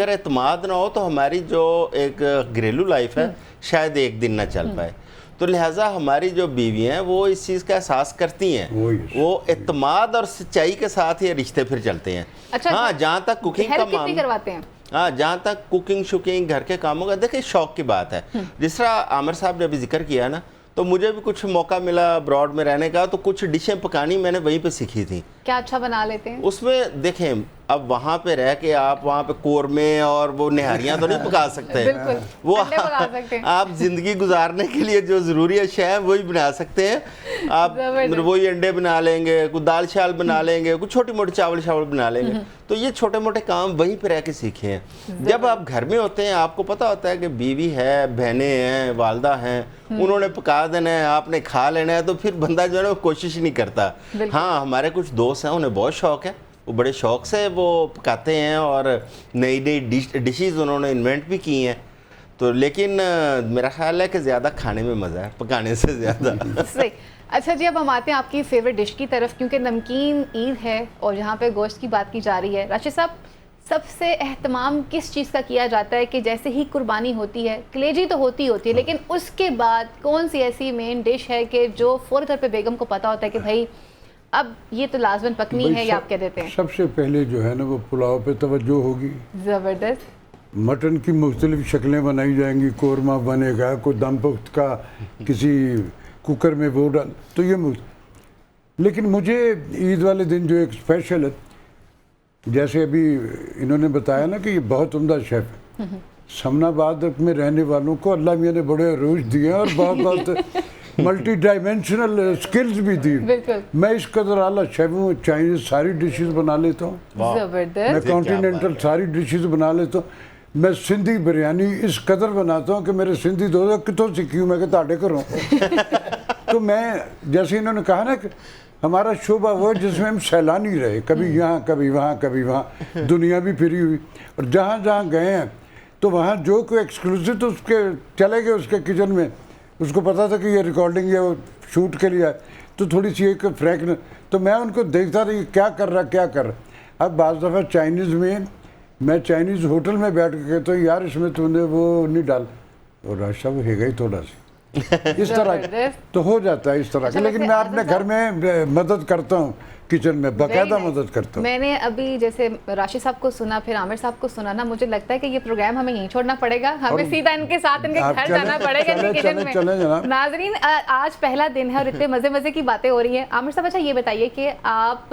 एतमाद ना हो तो हमारी जो एक घरेलू लाइफ है शायद एक दिन ना चल पाए। तो लिहाजा हमारी जो बीवी हैं वो इस चीज़ का एहसास करती हैं, वो एतमाद और सच्चाई के साथ ये रिश्ते फिर चलते हैं। हाँ, जहाँ तक कुकिंग का मामला करवाते हैं, हाँ, जहाँ तक कुकिंग शुकिंग घर के कामों का, देखिए शौक़ की बात है। जिस तरह आमिर साहब ने अभी जिक्र किया ना, तो मुझे भी कुछ मौका मिला अब्रॉड में रहने का, तो कुछ डिशें पकानी मैंने वहीं पे सीखी थी। क्या अच्छा बना लेते हैं उसमें देखें, अब वहाँ पे रह के आप वहाँ पे कोरमे और वो निहारियाँ तो नहीं पका सकते। बिल्कुल, वो अंडे पका सकते हैं। आप जिंदगी गुजारने के लिए जो ज़रूरी अशिया है वही बना सकते हैं आप। वही अंडे बना लेंगे, कुछ दाल शाल बना लेंगे, कुछ छोटी मोटी चावल शावल बना लेंगे। तो ये छोटे मोटे काम वहीं पे रह के सीखे हैं। जब आप घर में होते हैं आपको पता होता है कि बीवी है, बहनें हैं, वालदा हैं, उन्होंने पका देना है, आपने खा लेना है, तो फिर बंदा जो है ना कोशिश नहीं करता। हाँ, हमारे कुछ दोस्त हैं, उन्हें बहुत शौक है, वो बड़े शौक से वो पकाते हैं और नई नई डिशेज़ उन्होंने इन्वेंट भी की हैं। तो लेकिन मेरा ख्याल है कि ज़्यादा खाने में मज़ा है पकाने से ज़्यादा। सही। अच्छा जी, अब हम आते हैं आपकी फेवरेट डिश की तरफ, क्योंकि नमकीन ईद है और जहाँ पे गोश्त की बात की जा रही है। राशिद साहब, सबसे एहतमाम किस चीज़ का किया जाता है कि जैसे ही कुर्बानी होती है, कलेजी तो होती है, लेकिन उसके बाद कौन सी ऐसी मेन डिश है कि जो फ़ौरी तौर पे बेगम को पता होता है कि भाई अब ये तो लाजमन पकनी है, या आप कह देते हैं? सबसे पहले जो है ना वो पुलाव पे तवज्जो होगी। ज़बरदस्त। मटन की मुख्तलिफ शक्लें बनाई जाएंगी, कोरमा बनेगा, कोई दम पुख्त का किसी कुकर में वो डाल, तो ये लेकिन मुझे ईद वाले दिन जो एक स्पेशल है, जैसे अभी इन्होंने बताया ना कि ये बहुत उम्दा शेफ़ है, समनाबाद में रहने वालों को अल्लाह मियाँ ने बड़े अरूज दिए और बहुत बहुत मल्टी डायमेंशनल स्किल्स भी दी। मैं इस कदर आला शेफ हूँ, चाइनीज सारी डिशेस बना लेता हूँ, मैं कॉन्टिनेंटल सारी डिशेस बना लेता हूँ, मैं सिंधी बिरयानी इस कदर बनाता हूँ कि मेरे सिंधी दोस्त कितों सीखी हूँ, मैं कहता ताड़े करूँ। तो मैं जैसे इन्होंने कहा ना कि हमारा शोभा वो जिसमें हम सैलानी रहे, कभी यहाँ कभी वहाँ कभी वहाँ, दुनिया भी फिरी हुई, और जहाँ जहाँ गए हैं तो वहाँ जो कोई एक्सक्लूसिव तो उसके चले गए उसके किचन में, उसको पता था कि ये रिकॉर्डिंग या शूट के लिए है, तो थोड़ी सी एक फ्रैंकनेस, तो मैं उनको देखता था कि क्या कर रहा। अब बाज़ दफ़ा चाइनीज़ में मैं चाइनीज़ होटल में बैठ के कहता हूँ यार इसमें तूने वो नहीं डाल, और राशा वो हैगा ही थोड़ा सा इस तरह तो हो जाता है इस तरह का। लेकिन मैं अपने घर में मदद करता हूँ, किचन में बाकायदा मदद करता हूँ। मैंने अभी जैसे राशिद साहब को सुना, फिर आमिर साहब को सुना ना, मुझे लगता है कि ये प्रोग्राम हमें यहीं छोड़ना पड़ेगा, हमें सीधा इनके साथ इनके घर जाना पड़ेगा, इनके किचन में। नाजरीन, आज पहला दिन है और इतने मजे मजे की बातें हो रही हैं। आमिर साहब, अच्छा ये बताइए कि आप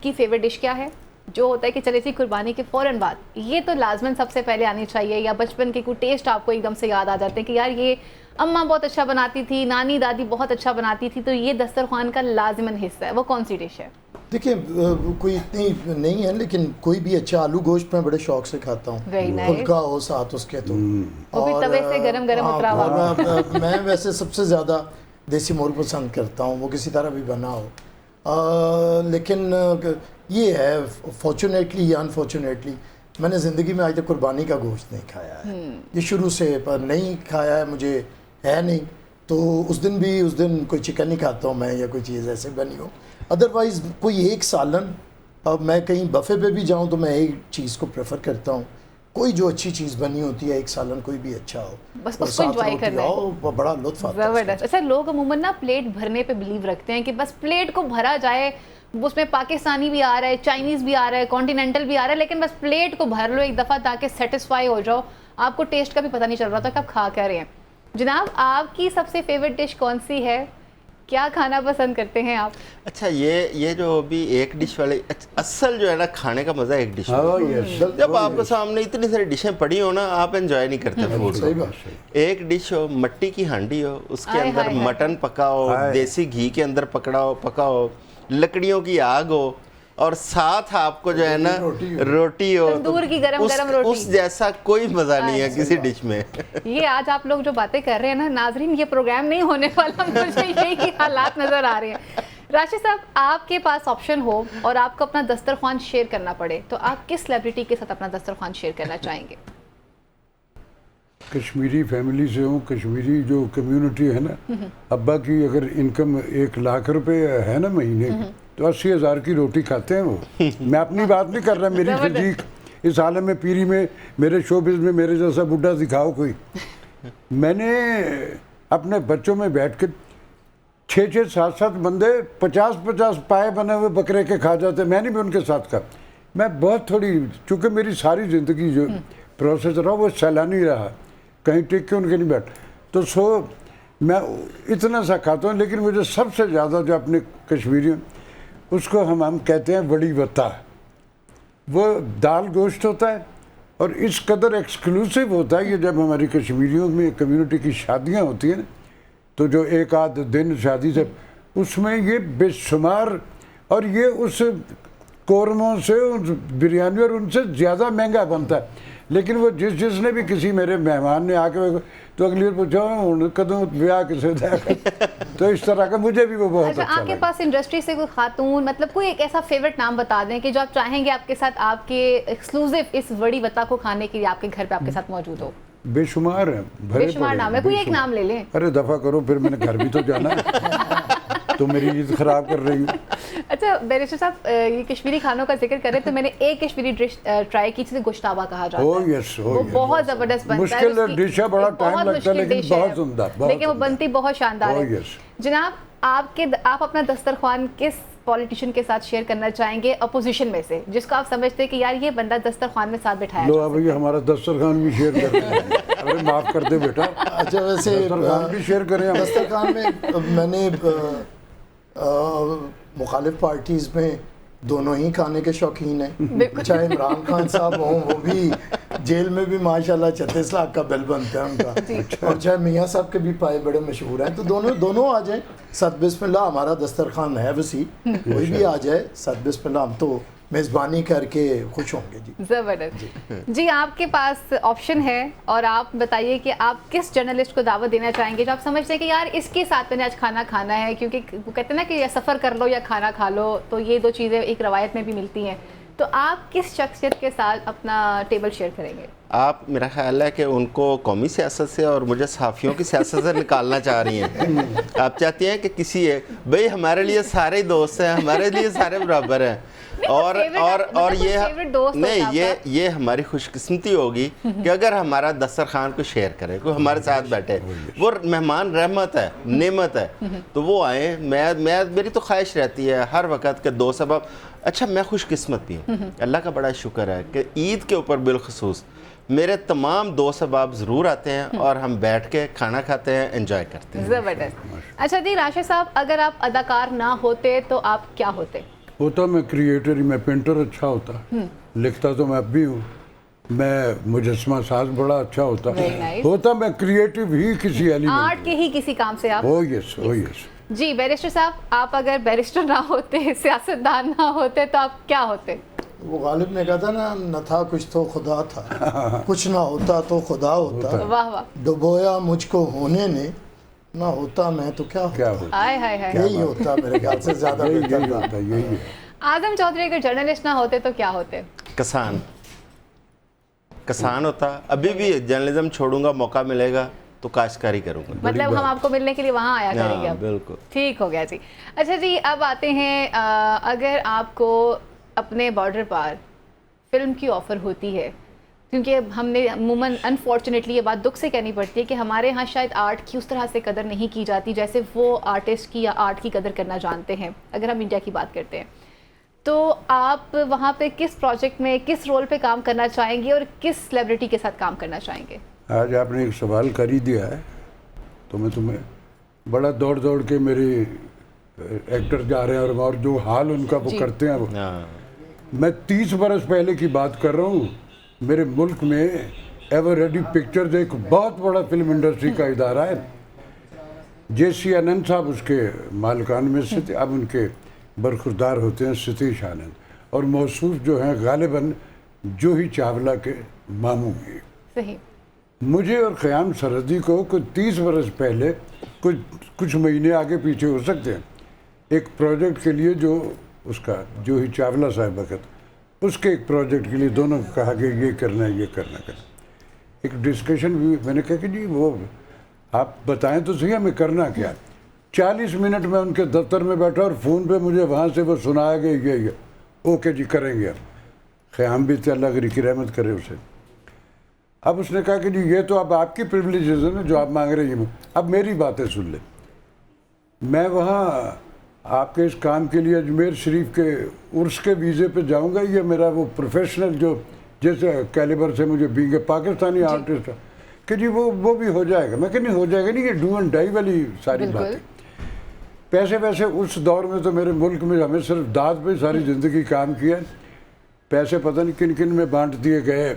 की फेवरेट डिश क्या है? जो होता है कि चले सी कुर्बानी के फ़ौरन बाद ये तो लाजमन सबसे पहले आनी चाहिए, या बचपन के कोई टेस्ट आपको एकदम से याद आ जाते हैं कि यार ये अम्मा बहुत अच्छा बनाती थी, नानी दादी बहुत अच्छा बनाती थी, तो ये दस्तरखान का लाजमन हिस्सा है, वो कौन सी डिश है? देखिए कोई इतनी नहीं है, लेकिन कोई भी अच्छा आलू गोश्त में बड़े शौक से खाता हूँ, फुल्का हो साथ उसके, तो और तवे से गरम गरम उतरा हुआ। मैं वैसे सबसे ज़्यादा देसी मुर्ग पसंद करता हूँ, वो किसी तरह भी बना हो। लेकिन ये है फॉर्चुनेटली या अनफॉर्चुनेटली मैंने ज़िंदगी में आज तक कुर्बानी का गोश्त नहीं खाया है, ये शुरू से पर नहीं खाया है, मुझे है नहीं। तो उस दिन कोई चिकन नहीं खाता हूँ मैं, या कोई चीज़ ऐसे बनी हो। अदरवाइज़ कोई एक सालन, अब मैं कहीं बफ़े पे भी जाऊँ तो मैं एक चीज़ को प्रेफर करता हूँ, कोई जो अच्छी चीज़ बनी होती है, एक सालन कोई भी अच्छा हो, बस उसको एंजॉय करना है, बड़ा लुत्फ़ आता है। ज़बरदस्त। अच्छा, लोग अमूमन ना प्लेट भरने पे बिलीव रखते हैं कि बस प्लेट को भरा जाए, उसमें पाकिस्तानी भी आ रहा है, चाइनीज़ भी आ रहा है, कॉन्टिनेंटल भी आ रहा है, लेकिन बस प्लेट को भर लो एक दफ़ा ताकि सेटिस्फाई हो जाओ, आपको टेस्ट का भी पता नहीं चल रहा था कि आप खा क्या रहे हैं। जनाब, आपकी सबसे फेवरेट डिश कौन सी है? क्या खाना पसंद करते हैं आप? अच्छा, ये जो अभी एक डिश वाले, असल जो है ना खाने का मज़ा एक डिश, जब आपके सामने इतनी सारी डिशें पड़ी हो ना, आप एंजॉय नहीं करते फूड को। एक डिश हो, मट्टी की हांडी हो, उसके अंदर मटन पकाओ, देसी घी के अंदर पकाओ, लकड़ियों की आग हो, और साथ आपको जो है ना रोटी हो, तंदूर की गरम रोटी, उस जैसा कोई मजा नहीं है किसी डिश में। ये आज आप लोग जो बातें कर रहे हैं ना नाजरीन, ये प्रोग्राम नहीं होने वाला, मुझे यही हालात नजर आ रहे हैं। राशिद साहब, आपके पास ऑप्शन हो और आपको अपना दस्तरखान शेयर करना पड़े, तो आप किस सेलिब्रिटी के साथ अपना दस्तरखान शेयर करना चाहेंगे? कश्मीरी फैमिली से हूँ, कश्मीरी जो कम्युनिटी है ना, अब्बा की अगर इनकम 1 लाख रुपए है ना महीने की, तो 80,000 की रोटी खाते हैं वो। मैं अपनी बात नहीं कर रहा, मेरी फिजीक इस आलम में पीरी में, मेरे शोबिज़ में मेरे जैसा बुढ़ा दिखाओ कोई। मैंने अपने बच्चों में बैठ के 6-6, 7-7 बंदे 50-50 पाए बने हुए बकरे के खा जाते, मैंने भी उनके साथ खा। मैं बहुत थोड़ी, चूँकि मेरी सारी ज़िंदगी जो प्रोसेस रहा वो सैलानी रहा, कहीं टिक के उनके नहीं बैठ, तो मैं इतना सा खाता हूँ। लेकिन मुझे सबसे ज़्यादा जो अपने कश्मीरी उसको हम कहते हैं बड़ी वत्ता। वो दाल गोश्त होता है और इस कदर एक्सक्लूसिव होता है कि जब हमारी कश्मीरियों में कम्युनिटी की शादियां होती हैं ना, तो जो एक आध दिन शादी से उसमें ये बेशुमार, और ये उस कौरमों से, उस बिरयानी और उनसे ज़्यादा महंगा बनता है। लेकिन वो जिसने भी किसी मेरे मेहमान ने आके तो अगली बार पूछा कदों ब्याह किसे तो इस तरह का मुझे भी वो बहुत अच्छा आपके पास इंडस्ट्री से कोई खातून, मतलब कोई एक ऐसा फेवरेट नाम बता दें कि जो आप चाहेंगे आपके साथ आपके एक्सक्लूसिव इस बड़ी वत्ता को खाने के लिए आपके घर पे आपके साथ मौजूद हो? बेशुमार है, बेशुमार नाम है, कोई एक नाम ले लें। अरे दफा करो, फिर मैंने घर भी तो जाना है। तो मेरी ईद खराब कर रही हूँ। अच्छा बैरिस्टर साहब, ये कश्मीरी खानों का जिक्र करें तो मैंने एक कश्मीरी डिश ट्राई की जिसे गोश्ताबा कहा जाता है। यस, वो बहुत जबरदस्त बनता है। मुश्किल डिश है, बड़ा टाइम लगता है, लेकिन बहुत उम्दा, लेकिन वो बनती बहुत शानदार है। जनाब, आप अपना दस्तरखान किस पॉलिटिशियन के साथ शेयर करना चाहेंगे अपोजिशन में से, जिसको आप समझते हैं कि यार ये बंदा दस्तरखान में साथ बिठाया लो अब ये हमारा दस्तरखान भी शेयर कर रहे हैं। अरे माफ कर दे बेटा। अच्छा, वैसे दस्तरखान भी शेयर करें। दस्तरखान में मैंने मुखालिफ पार्टीज़ में दोनों ही खाने के शौकीन हैं। चाहे इमरान खान साहब हों, वो भी जेल में भी माशाल्लाह 36 लाख का बिल बनता है उनका, और चाहे मियाँ साहब के भी पाए बड़े मशहूर हैं। तो दोनों आ जाएं। सत बिस्मिल्लाह, हमारा दस्तरखान है वसी, कोई भी आ जाए सत बिस्मिल्लाह, हम तो मेज़बानी करके खुश होंगे जी। ज़बरदस्त जी, आपके पास ऑप्शन है और आप बताइए कि आप किस जर्नलिस्ट को दावत देना चाहेंगे जो आप समझते हैं कि यार इसके साथ मैंने आज खाना खाना है, क्योंकि वो कहते हैं ना कि या सफ़र कर लो या खाना खा लो, तो ये दो चीज़ें एक रवायत में भी मिलती हैं। तो आप किस शख्सियत के साथ अपना टेबल शेयर करेंगे? आप, मेरा ख्याल है कि उनको कौमी सियासत से और मुझे सहाफ़ियों की सियासत से निकालना चाह रही हैं। आप चाहती हैं कि किसी एक, भाई हमारे लिए सारे दोस्त हैं, हमारे लिए सारे बराबर हैं, और ये नहीं, ये हमारी खुशकिस्मती होगी कि अगर हमारा दस्तरखान को शेयर करे, कोई हमारे साथ बैठे। वो मेहमान रहमत है, नेमत है, तो वो आए। मेरी तो ख्वाहिश रहती है हर वक्त के दो सबब। अच्छा, मैं खुशकिस्मत भी हूँ, अल्लाह का बड़ा शुक्र है कि ईद के ऊपर बिलखसूस मेरे तमाम दोस्त अहबाब ज़रूर आते हैं और हम बैठ के खाना खाते हैं, एंजॉय करते हैं। ज़बरदस्त। अच्छा जी राशिद साहब, अगर आप अदाकार ना होते तो आप क्या होते? होता मैं क्रिएटर ही, मैं पेंटर अच्छा होता, लिखता तो मैं अब भी हूँ, मैं मुजस्मा साज बड़ा अच्छा होता, होता मैं क्रिएटिव ही किसी एलिमेंट, आर्ट के ही किसी काम से आप। ओ यस। जी बैरिस्टर साहब, आप अगर बैरिस्टर ना होते, सियासतदान ना होते, तो आप क्या होते? वो गालिब ने कहा था ना, न था कुछ तो खुदा था, कुछ ना होता तो खुदा होता। वाह वाह। डुबोया मुझको होने ने, ना होता मैं तो क्या होता। हाय हाय हाय। यही होता मेरे ख्याल से ज़्यादा बेहतर होता। यही। आजम चौधरी अगर जर्नलिस्ट ना होते तो क्या होते? किसान होता। अभी भी जर्नलिज्म छोड़ूंगा, मौका मिलेगा तो काश्तकारी करूंगा। मतलब हम आपको मिलने के लिए वहाँ आया करेंगे अब। बिल्कुल ठीक हो गया जी। अच्छा जी, अब आते हैं, अगर आपको अपने बॉर्डर पार फिल्म की ऑफ़र होती है, क्योंकि हमने अमूमन अनफॉर्चुनेटली ये बात दुख से कहनी पड़ती है कि हमारे यहाँ शायद आर्ट की उस तरह से कदर नहीं की जाती जैसे वो आर्टिस्ट की या आर्ट की कदर करना जानते हैं, अगर हम इंडिया की बात करते हैं। तो आप वहाँ पे किस प्रोजेक्ट में, किस रोल पे काम करना चाहेंगे और किस सेलिब्रिटी के साथ काम करना चाहेंगे? आज आपने एक सवाल कर ही दिया है, तो मैं तुम्हें बड़ा दौड़ दौड़ के मेरे एक्टर जा रहे हैं और जो हाल उनका वो करते हैं, वो मैं 30 बरस पहले की बात कर रहा हूँ। मेरे मुल्क में एवर रेडी पिक्चर्स एक बहुत बड़ा फिल्म इंडस्ट्री का इदारा है, JC आनंद साहब उसके मालिकान में से थे, अब उनके बरखुरदार होते हैं सतीश आनंद, और मौसूफ जो हैं गालिबन जूही चावला के मामू हैं। सही। मुझे और क़याम सरहदी को कुछ 30 बरस पहले, कुछ महीने आगे पीछे हो सकते हैं, एक प्रोजेक्ट के लिए जो उसका जूही चावला साहब वक्त, उसके एक प्रोजेक्ट के लिए दोनों को कहा कि ये करना है, ये करना है। एक डिस्कशन भी, मैंने कहा कि जी वो आप बताएं तो सही हमें करना क्या। 40 मिनट में उनके दफ्तर में बैठा और फ़ोन पे मुझे वहाँ से वो सुनाया गया ये ओके जी करेंगे। अब क़याम भी थे, अल्लाह की रहमत करे उसे। अब उसने कहा कि जी ये तो अब आपकी प्रिविलेजेस है ना जो आप मांग रहे हैं, अब मेरी बातें सुन ले। मैं वहाँ आपके इस काम के लिए अजमेर शरीफ के उर्स के वीज़े पे जाऊंगा, ये मेरा वो प्रोफेशनल जो जैसे कैलिबर से मुझे बींगे पाकिस्तानी आर्टिस्ट कि जी वो भी हो जाएगा। मैं कह नहीं हो जाएगा नहीं, ये डू एंड डाई वाली सारी बातें। पैसे वैसे उस दौर में तो मेरे मुल्क में हमें सिर्फ दाद पे सारी ज़िंदगी काम किया, पैसे पता नहीं किन किन में बांट दिए गए।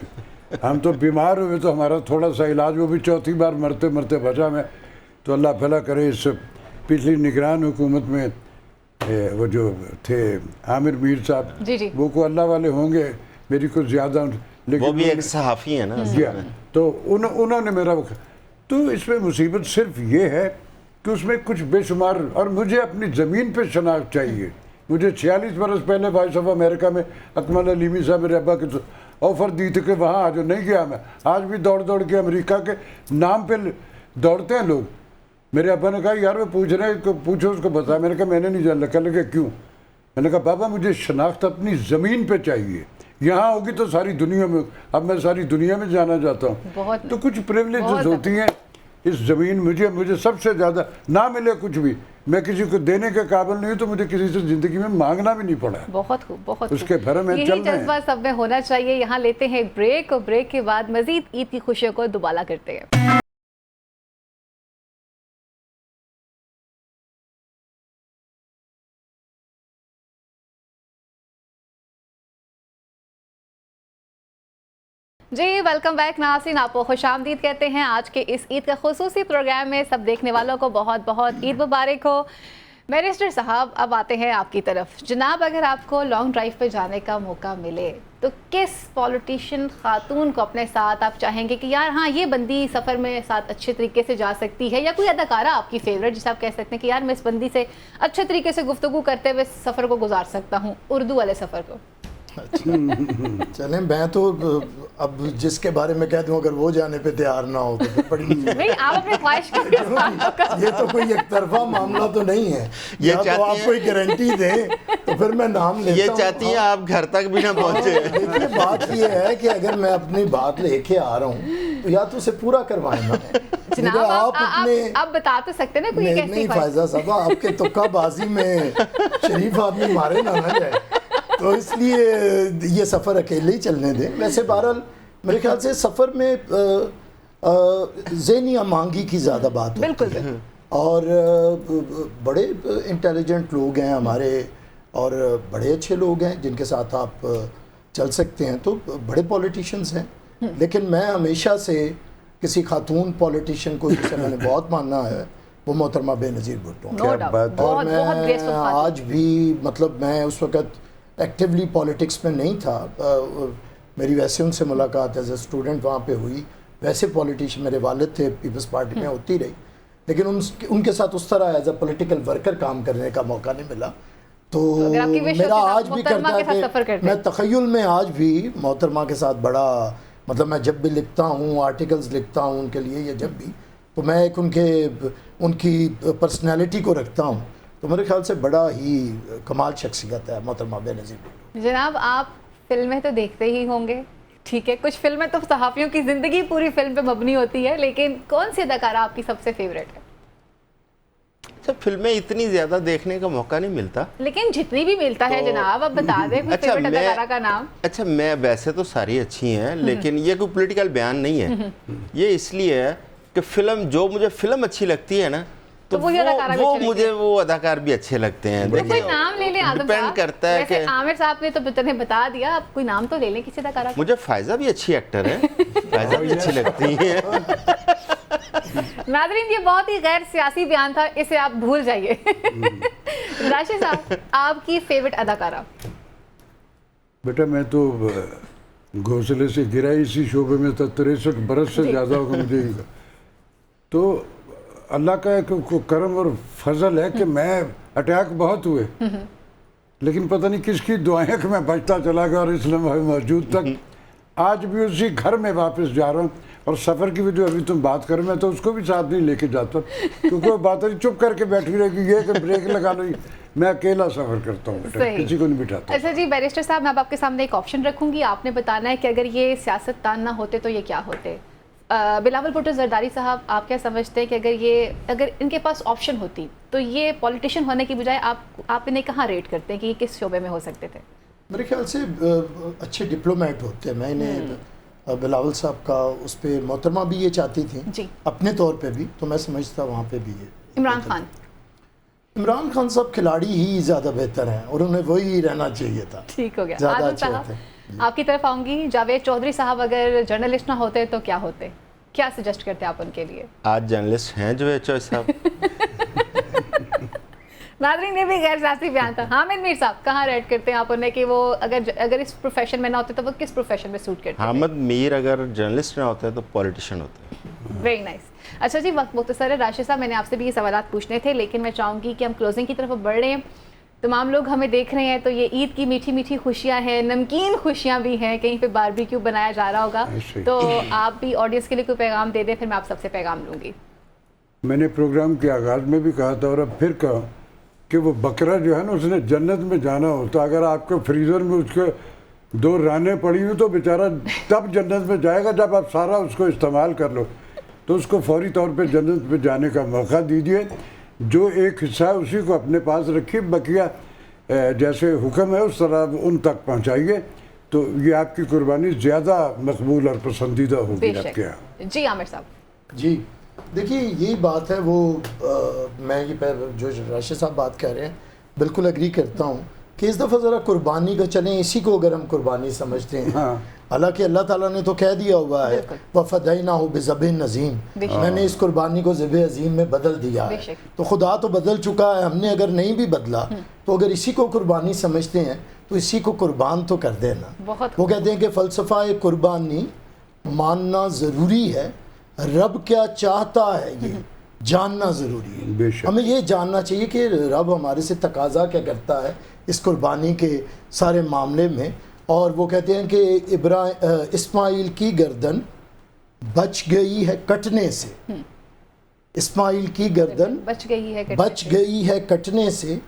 हम तो बीमार हुए तो हमारा थोड़ा सा इलाज, वो भी चौथी बार मरते मरते बचा मैं। तो अल्लाह भला करे। इस पिछली निगरान हुकूमत में वो जो थे आमिर मीर साहब, वो को अल्लाह वाले होंगे, मेरी कुछ ज़्यादा, लेकिन वो भी एक सहाफ़ी है ना। तो उन्होंने मेरा, तो इसमें मुसीबत सिर्फ ये है कि उसमें कुछ बेशुमार, और मुझे अपनी ज़मीन पे शनाख्त चाहिए। मुझे 46 बरस पहले वॉइस ऑफ अमेरिका में अकमल अलीमी साहब मेरे अब्बा के ऑफ़र दी थी कि वहाँ आ जाओ, नहीं गया मैं। आज भी दौड़ दौड़ के अमेरिका के नाम पे दौड़ते हैं लोग। मेरे अब्बा ने कहा यार वो पूछ रहे हैं, पूछो उसको बता। मैंने कहा मैंने नहीं जाना। कहने लगे क्यों? मैंने कहा बाबा मुझे शनाख्त अपनी ज़मीन पे चाहिए, यहाँ होगी तो सारी दुनिया में, अब मैं सारी दुनिया में जाना चाहता हूँ। तो कुछ प्रिविलेजेस होती हैं इस ज़मीन। मुझे सबसे ज़्यादा ना मिले कुछ भी, मैं किसी को देने के काबिल नहीं हूँ, तो मुझे किसी से ज़िंदगी में मांगना भी नहीं पड़ा। बहुत खूब, बहुत उसके भर में चल रहे हैं। जज्बा सब में होना चाहिए। यहाँ लेते हैं एक ब्रेक, और ब्रेक के बाद मजीद ईद की खुशियों को दुबाला करते हैं। जी वेलकम बैक नाज़रीन, आपको खुशामदीद कहते हैं आज के इस ईद का खुसूसी प्रोग्राम में। सब देखने वालों को बहुत बहुत ईद मुबारक हो। बैरिस्टर साहब, अब आते हैं आपकी तरफ। जनाब, अगर आपको लॉन्ग ड्राइव पे जाने का मौका मिले तो किस पॉलिटिशियन खातून को अपने साथ आप चाहेंगे कि यार हाँ ये बंदी सफ़र में साथ अच्छे तरीके से जा सकती है, या कोई अदाकारा आपकी फेवरेट जिसे आप कह सकते हैं कि यार मैं इस बंदी से अच्छे तरीके से गुफ्तगू करते हुए सफ़र को गुजार सकता हूँ, उर्दू वाले सफ़र को? चलें, मैं तो अब जिसके बारे में कह दूं अगर वो जाने पे तैयार ना हो तो फिर बड़ी नहीं, आप अपनी ख्वाहिश का ये तो कोई एक तरफा मामला तो नहीं है। ये तो आप कोई गारंटी दें तो फिर मैं नाम लेता हूं। ये चाहती हैं आप घर तक भी ना पहुंचे। देखिए बात ये है कि अगर मैं अपनी बात लेके आ रहा हूँ तो या तो उसे पूरा करवाएं ना। जनाब आप बता तो सकते ना कोई एक ऐसी नहीं फायजा साहब, आपके तुक्काबाजी में शरीफ आदमी मारे ना जाए, तो इसलिए ये सफ़र अकेले ही चलने दें। वैसे बहरहाल मेरे ख्याल से सफ़र में ज़हनी मांगी की ज़्यादा बात होती बिल्कुल है, और बड़े इंटेलिजेंट लोग हैं हमारे, और बड़े अच्छे लोग हैं जिनके साथ आप चल सकते हैं, तो बड़े पॉलिटिशियंस हैं। लेकिन मैं हमेशा से किसी खातून पॉलिटिशियन को जिसे मैंने बहुत मानना है वो मोहतरमा बेनज़ीर भुट्टो। और मैं आज भी, मतलब मैं उस वक़्त एक्टिवली पॉलिटिक्स में नहीं था, मेरी वैसे उनसे मुलाकात एज ए स्टूडेंट वहाँ पे हुई। वैसे पॉलिटिशियन मेरे वालिद थे, पीपल्स पार्टी में होती रही, लेकिन उनके साथ उस तरह एज ए पॉलिटिकल वर्कर काम करने का मौका नहीं मिला। तो मेरा आज भी करता है कि मैं तख़य्युल में आज भी मोहतरमा के साथ बड़ा, मतलब मैं जब भी लिखता हूँ, आर्टिकल्स लिखता हूँ उनके लिए, या जब भी, तो मैं एक उनकी पर्सनैलिटी को रखता हूँ। तो मेरे ख्याल से बड़ा ही कमाल शख्सियत है मोहतरमा बेनज़ीर। जनाब, आप फिल्में तो देखते ही होंगे, ठीक है? कुछ फिल्में तो सहाफ़ियों की ज़िंदगी पूरी फिल्म पे मबनी होती है, लेकिन कौन सी अदाकारा आपकी सबसे फेवरेट है? अच्छा, फिल्में इतनी ज़्यादा देखने का मौका नहीं मिलता, लेकिन जितनी भी मिलता है जनाब आप बता दें कोई फेवरेट अदाकारा का नाम। अच्छा, मैं वैसे तो सारी अच्छी हैं, लेकिन ये कोई पॉलिटिकल बयान नहीं है। ये इसलिए है कि मुझे फिल्म अच्छी लगती है ना, तो वो मुझे वो अदाकार भी अच्छे लगते हैं। तो कोई नाम ले लें, डिपेंड करता है कि आमिर साहब ने तो बता दिया, आप कोई नाम तो ले लें किसी अदाकारा। मुझे फायजा भी अच्छी एक्टर है, फायजा भी अच्छी लगती है। नाज़रीन, ये बहुत ही गैर सियासी बयान था, इसे आप भूल जाइए। राशिद साहब, आपकी फेवरेट अदाकारा? बेटा मैं तो घोंसले से गिरा इसी शोबे में था, 63 बरस से ज़्यादा होगा मुझे। तो अल्लाह का एक करम और फजल है कि मैं अटैक बहुत हुए, लेकिन पता नहीं किसकी दुआएं कि मैं बचता चला गया और इसलिए मैं मौजूद तक आज भी उसी घर में वापस जा रहा हूँ। और सफ़र की भी जो अभी तुम बात करो, मैं तो उसको भी साथ नहीं लेके जाता, क्योंकि वो बात है चुप करके बैठी रहेगी, ये कि ब्रेक लगा लो। मैं अकेला सफ़र करता हूँ बेटा, किसी को नहीं बिठाता। अच्छा जी, बैरिस्टर साहब, मैं अब आपके सामने एक ऑप्शन रखूँगी, आपने बताना है कि अगर ये सियासतदान ना होते तो ये क्या होते। बिलावल भुट्टो ज़रदारी साहब, आप क्या समझते हैं कि अगर इनके पास ऑप्शन होती तो ये पॉलिटिशियन होने की बजाय आप इन्हें कहाँ रेट करते हैं कि ये किस शोबे में हो सकते थे? मेरे ख्याल से अच्छे डिप्लोमेट होते हैं। मैंने बिलावल साहब का उस पर, मोहतरमा भी ये चाहती थी अपने तौर पे भी, तो मैं समझता वहाँ पे भी ये। इमरान खान? इमरान खान साहब खिलाड़ी ही ज़्यादा बेहतर हैं और उन्हें वही रहना चाहिए था। ठीक हो गया। ज़्यादा आजम अच्छे साहब, होते। आपकी तरफ आऊंगी। जावेद चौधरी साहब अगर जर्नलिस्ट ना होते तो क्या होते, क्या सजेस्ट करते आप उनके लिए? आज जर्नलिस्ट हैं जावेद चौधरी साहब। नादरीन ने भी गैर सियासी बयान था। हामिद मीर साहब कहाँ रेट करते हैं आप उन्हें कि वो अगर इस प्रोफेशन में ना होते तो वो किस प्रोफेशन में सूट करते? हामिद मीर अगर जर्नलिस्ट ना होते तो पॉलिटिशियन होते। Very nice. अच्छा जी, वक्त मुख्तसर है। राशिद साहब, मैंने आपसे भी ये सवाल पूछने थे, लेकिन मैं चाहूँगी कि हम क्लोजिंग की तरफ बढ़ रहे हैं। तमाम लोग हमें देख रहे हैं तो ये ईद की मीठी मीठी खुशियाँ हैं, नमकीन खुशियाँ भी हैं, कहीं पे बारबेक्यू बनाया जा रहा होगा, तो आप भी ऑडियंस के लिए कोई पैगाम दे दें, फिर मैं आप सबसे पैगाम लूँगी। मैंने प्रोग्राम के आगाज़ में भी कहा था और अब फिर कहा कि वो बकरा जो है ना, उसने जन्नत में जाना होता, अगर आपके फ्रीज़र में उसके 2 रानें पड़ी हुई तो बेचारा तब जन्नत में जाएगा जब आप सारा उसको इस्तेमाल कर लो। तो उसको फौरी तौर पे जन्नत में जाने का मौका दीजिए। जो एक हिस्सा है उसी को अपने पास रखिए, बकिया जैसे हुक्म है उस तरह उन तक पहुँचाइए, तो ये आपकी कुर्बानी ज़्यादा मकबूल और पसंदीदा होगी आपके यहाँ। जी आमिर साहब। जी देखिए, यही बात है। वो मैं ये जो राशिद साहब बात कर रहे हैं बिल्कुल एग्री करता हूँ कि इस दफ़ा ज़रा कुर्बानी का चलें, इसी को अगर हम कुर्बानी समझते हैं। हाँ। हालांकि अल्लाह ताला ने तो कह दिया हुआ है वफ़दैना हो बिज़बिन नज़ीम, मैंने इस कुर्बानी को ज़िब अज़ीम में बदल दिया है। तो खुदा तो बदल चुका है, हमने अगर नहीं भी बदला तो अगर इसी को कुर्बानी समझते हैं तो इसी को कुर्बान तो कर देना। वो कहते हैं कि फ़लसफ़ा कुर्बानी मानना ज़रूरी है, रब क्या चाहता है ये जानना ज़रूरी है। हमें ये जानना चाहिए कि रब हमारे से तकाजा क्या करता है इस कुर्बानी के सारे मामले में। और वो कहते हैं कि इस्माइल की गर्दन बच गई है कटने से, इस्माइल की गर्दन बच गई है कटने से,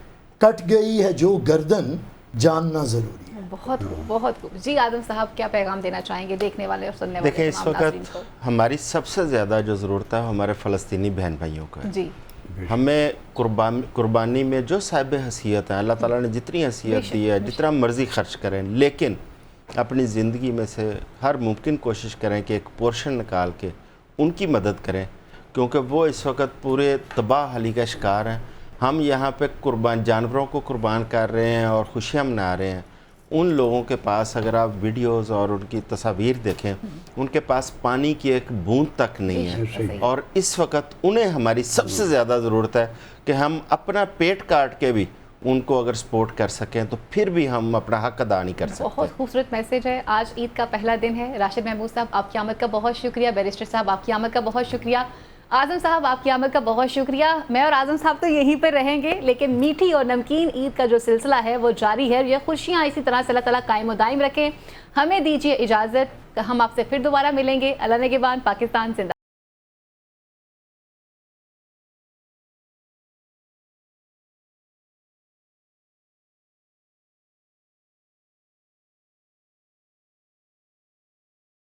कट गई है जो गर्दन जानना ज़रूरी है। बहुत बहुत खूब। जी आदम साहब, क्या पैगाम देना चाहेंगे देखने वाले और सुनने वाले? देखिए, इस वक्त हमारी सबसे ज़्यादा जो ज़रूरत है हमारे फ़लस्तीनी बहन भाइयों का है। जी, हमें कुर्बानी में जो साहिब हसीयत है, अल्लाह ताला ने जितनी हसीयत दी है, जितना मर्ज़ी खर्च करें, लेकिन अपनी ज़िंदगी में से हर मुमकिन कोशिश करें कि एक पोर्शन निकाल के उनकी मदद करें, क्योंकि वो इस वक्त पूरे तबाह हाली का शिकार हैं। हम यहाँ पे जानवरों को कुर्बान कर रहे हैं और खुशियाँ मना रहे हैं। उन लोगों के पास अगर आप वीडियोस और उनकी तस्वीर देखें, उनके पास पानी की एक बूंद तक नहीं है, और इस वक्त उन्हें हमारी सबसे ज़्यादा ज़रूरत है कि हम अपना पेट काट के भी उनको अगर सपोर्ट कर सकें तो फिर भी हम अपना हक अदा नहीं कर सकते। बहुत खूबसूरत मैसेज है। आज ईद का पहला दिन है। राशिद महमूद साहब, आपकी आमद का बहुत शुक्रिया। बैरिस्टर साहब, आपकी आमद का बहुत शुक्रिया। आज़म साहब, आपकी आमद का बहुत शुक्रिया। मैं और आज़म साहब तो यहीं पर रहेंगे, लेकिन मीठी और नमकीन ईद का जो सिलसिला है वो जारी है। ये खुशियाँ इसी तरह से अल्लाह ताला कायम व दायम रखें। हमें दीजिए इजाज़त, हम आपसे फिर दोबारा मिलेंगे। अल्लाह ने के बाद पाकिस्तान जिंदा।